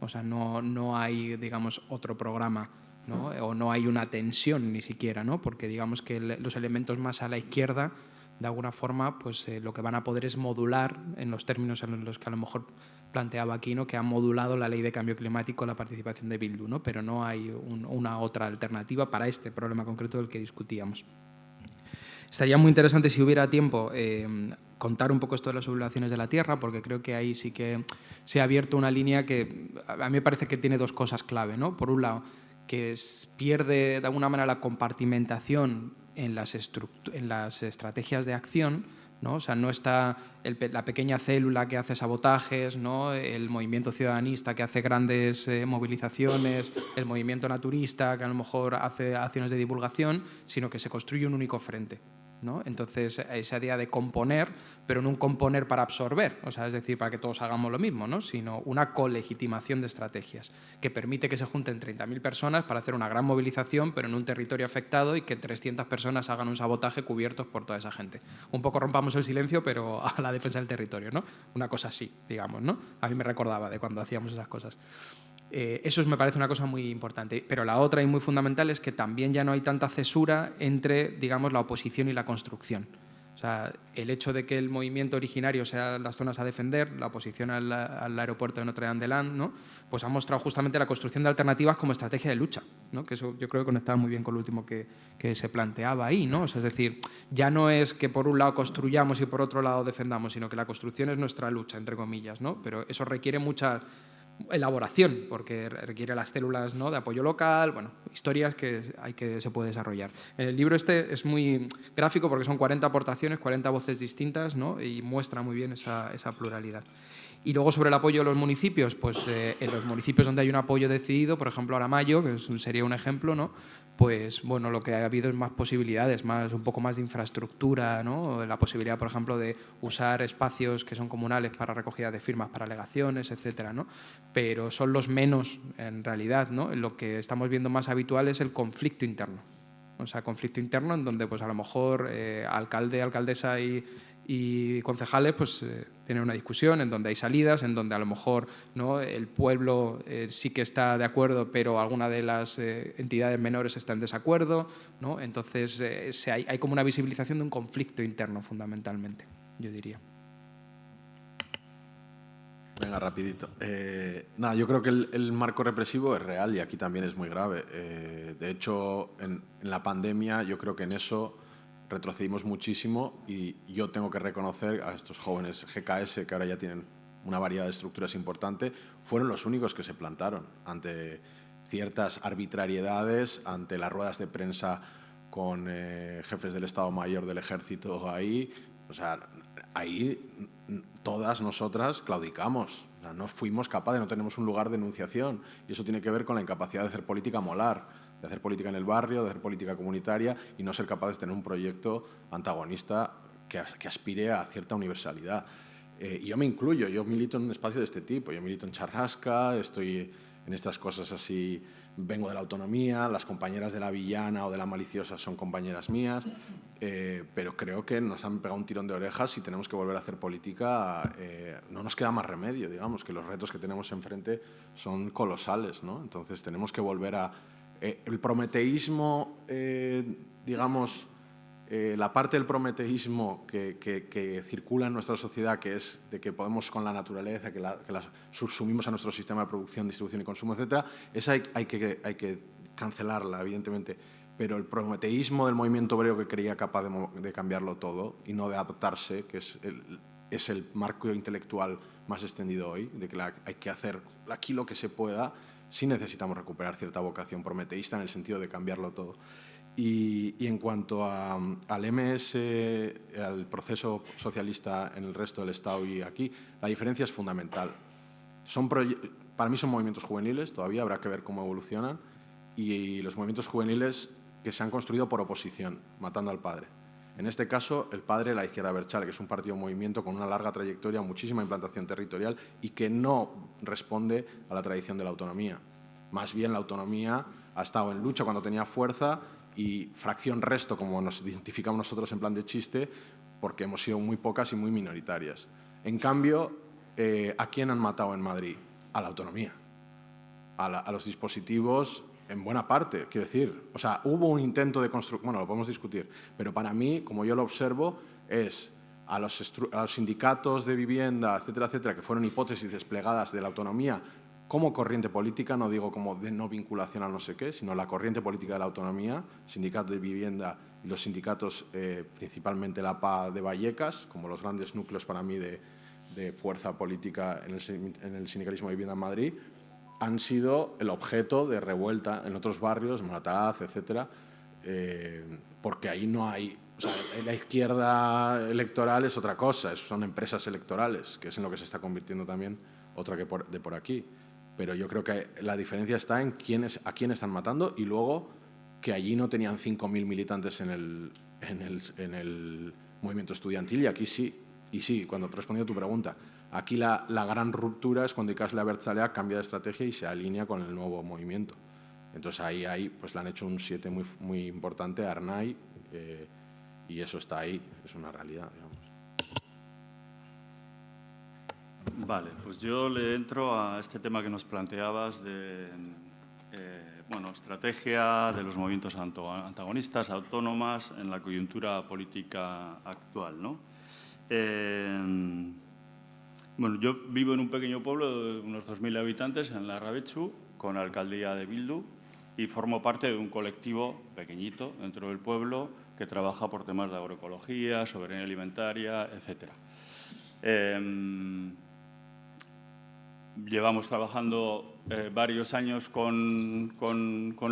O sea, no hay, digamos, otro programa, ¿no? O no hay una tensión ni siquiera, ¿no? Porque digamos que los elementos más a la izquierda, de alguna forma, pues lo que van a poder es modular, en los términos en los que a lo mejor planteaba aquí, ¿no? Que ha modulado la ley de cambio climático la participación de Bildu, ¿no? Pero no hay una otra alternativa para este problema concreto del que discutíamos. Estaría muy interesante, si hubiera tiempo, contar un poco esto de las sublevaciones de la tierra, porque creo que ahí sí que se ha abierto una línea que a mí me parece que tiene dos cosas clave, ¿no? Por un lado, que pierde de alguna manera la compartimentación en las estrategias de acción, ¿no? O sea, no está la pequeña célula que hace sabotajes, ¿no? El movimiento ciudadanista que hace grandes movilizaciones, el movimiento naturista que a lo mejor hace acciones de divulgación, sino que se construye un único frente, ¿no? Entonces, esa idea de componer, pero no un componer para absorber, o sea, es decir, para que todos hagamos lo mismo, ¿no? Sino una colegitimación de estrategias que permite que se junten 30.000 personas para hacer una gran movilización, pero en un territorio afectado y que 300 personas hagan un sabotaje cubiertos por toda esa gente. Un poco rompamos el silencio, pero a la defensa del territorio, ¿no? Una cosa así, digamos, ¿no? A mí me recordaba de cuando hacíamos esas cosas. Eso me parece una cosa muy importante. Pero la otra y muy fundamental es que también ya no hay tanta cesura entre, digamos, la oposición y la construcción. O sea, el hecho de que el movimiento originario sea las zonas a defender, la oposición al aeropuerto de Notre-Dame-des-Landes, ¿no? Pues ha mostrado justamente la construcción de alternativas como estrategia de lucha, ¿no? Que eso yo creo que conectaba muy bien con lo último que se planteaba ahí, ¿no? O sea, es decir, ya no es que por un lado construyamos y por otro lado defendamos, sino que la construcción es nuestra lucha, entre comillas, ¿no? Pero eso requiere mucha elaboración, porque requiere las células, ¿no? de apoyo local, bueno, historias que se puede desarrollar. El libro este es muy gráfico porque son 40 aportaciones, 40 voces distintas, ¿no? Y muestra muy bien esa pluralidad. Y luego sobre el apoyo de los municipios, pues en los municipios donde hay un apoyo decidido, por ejemplo Aramayo, que sería un ejemplo, ¿no? Pues bueno, lo que ha habido es más posibilidades, un poco más de infraestructura, ¿no? La posibilidad, por ejemplo, de usar espacios que son comunales para recogida de firmas para alegaciones, etcétera, ¿no? Pero son los menos en realidad, ¿no? Lo que estamos viendo más habitual es el conflicto interno. O sea, conflicto interno en donde pues a lo mejor alcalde, alcaldesa y concejales pues tienen una discusión en donde hay salidas, en donde a lo mejor, ¿no? el pueblo sí que está de acuerdo, pero alguna de las entidades menores está en desacuerdo, ¿no? Entonces hay como una visibilización de un conflicto interno fundamentalmente, yo diría. Venga, rapidito. Nada, yo creo que el marco represivo es real y aquí también es muy grave. De hecho, en la pandemia yo creo que en eso retrocedimos muchísimo y yo tengo que reconocer a estos jóvenes GKS que ahora ya tienen una variedad de estructuras importante, fueron los únicos que se plantaron ante ciertas arbitrariedades, ante las ruedas de prensa con jefes del Estado Mayor del Ejército ahí. O sea, ahí todas nosotras claudicamos. O sea, no fuimos capaces, no tenemos un lugar de enunciación y eso tiene que ver con la incapacidad de hacer política molar, de hacer política en el barrio, de hacer política comunitaria y no ser capaces de tener un proyecto antagonista que aspire a cierta universalidad. Y yo me incluyo, yo milito en un espacio de este tipo, yo milito en Charrasca, estoy en estas cosas así. Vengo de la autonomía, las compañeras de la villana o de la maliciosa son compañeras mías, pero creo que nos han pegado un tirón de orejas y tenemos que volver a hacer política. No nos queda más remedio, digamos, que los retos que tenemos enfrente son colosales, ¿no? Entonces tenemos que volver a... el prometeísmo, digamos, la parte del prometeísmo que circula en nuestra sociedad, que es de que podemos con la naturaleza, que la subsumimos a nuestro sistema de producción, distribución y consumo, etcétera, esa hay que cancelarla, evidentemente. Pero el prometeísmo del movimiento obrero, que creía capaz de cambiarlo todo y no de adaptarse, que es el marco intelectual más extendido hoy, de que hay que hacer aquí lo que se pueda, sí necesitamos recuperar cierta vocación prometeísta en el sentido de cambiarlo todo. Y en cuanto al MS, al proceso socialista en el resto del Estado y aquí, la diferencia es fundamental. Para mí son movimientos juveniles, todavía habrá que ver cómo evolucionan, y los movimientos juveniles que se han construido por oposición, matando al padre. En este caso, el padre de la Izquierda Abertzale, que es un partido-movimiento con una larga trayectoria, muchísima implantación territorial y que no responde a la tradición de la autonomía. Más bien, la autonomía ha estado en lucha cuando tenía fuerza y fracción resto, como nos identificamos nosotros en plan de chiste, porque hemos sido muy pocas y muy minoritarias. En cambio, ¿a quién han matado en Madrid? A la autonomía, a los dispositivos, en buena parte, quiero decir. O sea, hubo un intento de construcción, bueno, lo podemos discutir, pero para mí, como yo lo observo, es a los sindicatos de vivienda, etcétera, etcétera, que fueron hipótesis desplegadas de la autonomía como corriente política, no digo como de no vinculación a no sé qué, sino la corriente política de la autonomía, sindicatos de vivienda y los sindicatos, principalmente la PA de Vallecas, como los grandes núcleos para mí de fuerza política en el sindicalismo de vivienda en Madrid, han sido el objeto de revuelta en otros barrios, Moratalaz, etcétera, porque ahí no hay... O sea, la izquierda electoral es otra cosa, son empresas electorales, que es en lo que se está convirtiendo también otra que de por aquí. Pero yo creo que la diferencia está en a quién están matando y luego que allí no tenían 5.000 militantes en el movimiento estudiantil y aquí sí. Y sí, cuando respondiendo a tu pregunta, aquí la gran ruptura es cuando Ikasle Abertzalea cambia de estrategia y se alinea con el nuevo movimiento. Entonces ahí pues le han hecho un 7 muy, muy importante a Arnay y eso está ahí, es una realidad, digamos. Vale, pues yo le entro a este tema que nos planteabas de estrategia de los movimientos antagonistas, autónomas, en la coyuntura política actual, ¿no? Yo vivo en un pequeño pueblo de unos 2.000 habitantes, en Larrabetxu, con alcaldía de Bildu, y formo parte de un colectivo pequeñito dentro del pueblo que trabaja por temas de agroecología, soberanía alimentaria, etcétera. Llevamos trabajando varios años con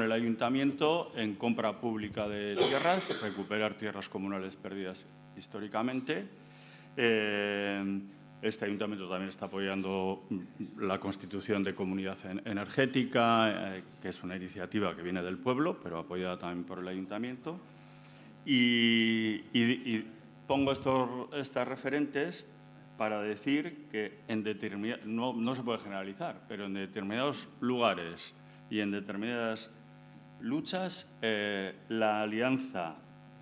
el ayuntamiento en compra pública de tierras, recuperar tierras comunales perdidas históricamente. Este ayuntamiento también está apoyando la constitución de comunidad energética, que es una iniciativa que viene del pueblo, pero apoyada también por el ayuntamiento. Y pongo estas referentes para decir que no se puede generalizar, pero en determinados lugares y en determinadas luchas, la alianza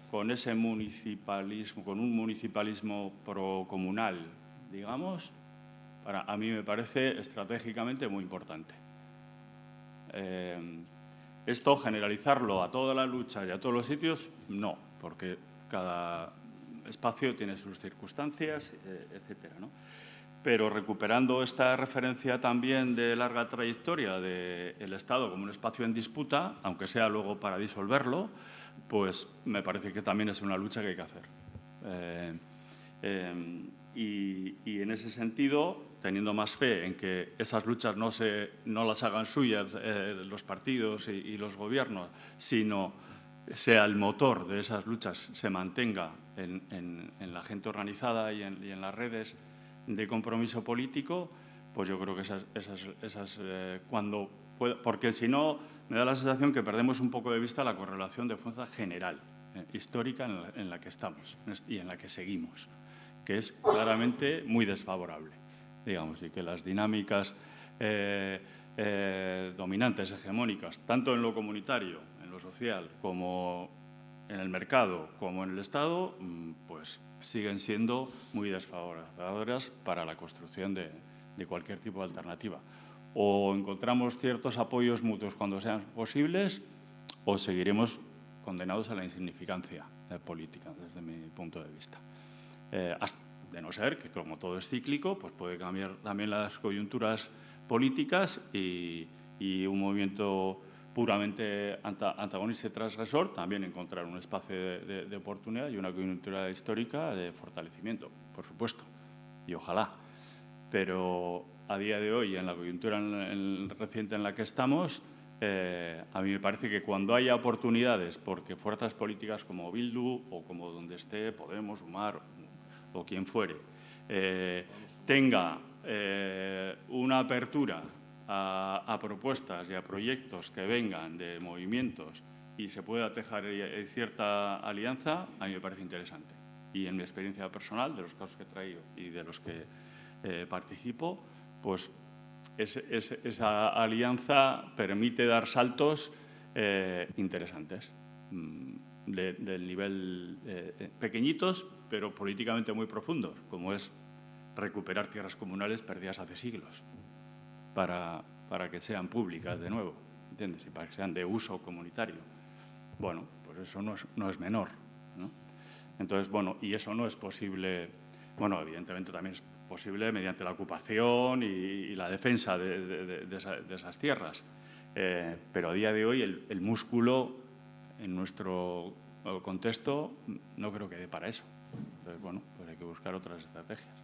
con ese municipalismo, con un municipalismo procomunal, digamos, a mí me parece estratégicamente muy importante. Esto, generalizarlo a toda la lucha y a todos los sitios, no, porque cada espacio tiene sus circunstancias, etcétera, ¿no? Pero recuperando esta referencia también de larga trayectoria del Estado como un espacio en disputa, aunque sea luego para disolverlo, pues me parece que también es una lucha que hay que hacer. Y en ese sentido, teniendo más fe en que esas luchas no las hagan suyas los partidos y los gobiernos, sino sea el motor de esas luchas, se mantenga en la gente organizada y en las redes de compromiso político, pues yo creo que porque si no, me da la sensación que perdemos un poco de vista la correlación de fuerza general, histórica en la que estamos y en la que seguimos, que es claramente muy desfavorable, digamos, y que las dinámicas de dominantes, hegemónicas, tanto en lo comunitario, en lo social, como en el mercado, como en el Estado, pues siguen siendo muy desfavoradoras para la construcción de cualquier tipo de alternativa. O encontramos ciertos apoyos mutuos cuando sean posibles, o seguiremos condenados a la insignificancia política, desde mi punto de vista. De no ser que, como todo es cíclico, pues puede cambiar también las coyunturas políticas y un movimiento puramente antagonista y transgresor también encontrar un espacio de oportunidad y una coyuntura histórica de fortalecimiento, por supuesto, y ojalá. Pero a día de hoy, en la coyuntura reciente en la que estamos, a mí me parece que cuando haya oportunidades, porque fuerzas políticas como Bildu o como donde esté Podemos, Sumar o quien fuere, tenga una apertura a propuestas y a proyectos que vengan de movimientos y se pueda tejer cierta alianza, a mí me parece interesante. Y en mi experiencia personal, de los casos que he traído y de los que participo, pues esa alianza permite dar saltos interesantes, del nivel pequeñitos, pero políticamente muy profundos, como es recuperar tierras comunales perdidas hace siglos, para que sean públicas de nuevo, ¿entiendes? Y para que sean de uso comunitario. Bueno, pues eso no es menor, ¿no? Entonces, bueno, y eso no es posible, bueno, evidentemente también es posible mediante la ocupación y la defensa de esas tierras. Pero a día de hoy el músculo en nuestro contexto no creo que dé para eso. Entonces, bueno, pues hay que buscar otras estrategias.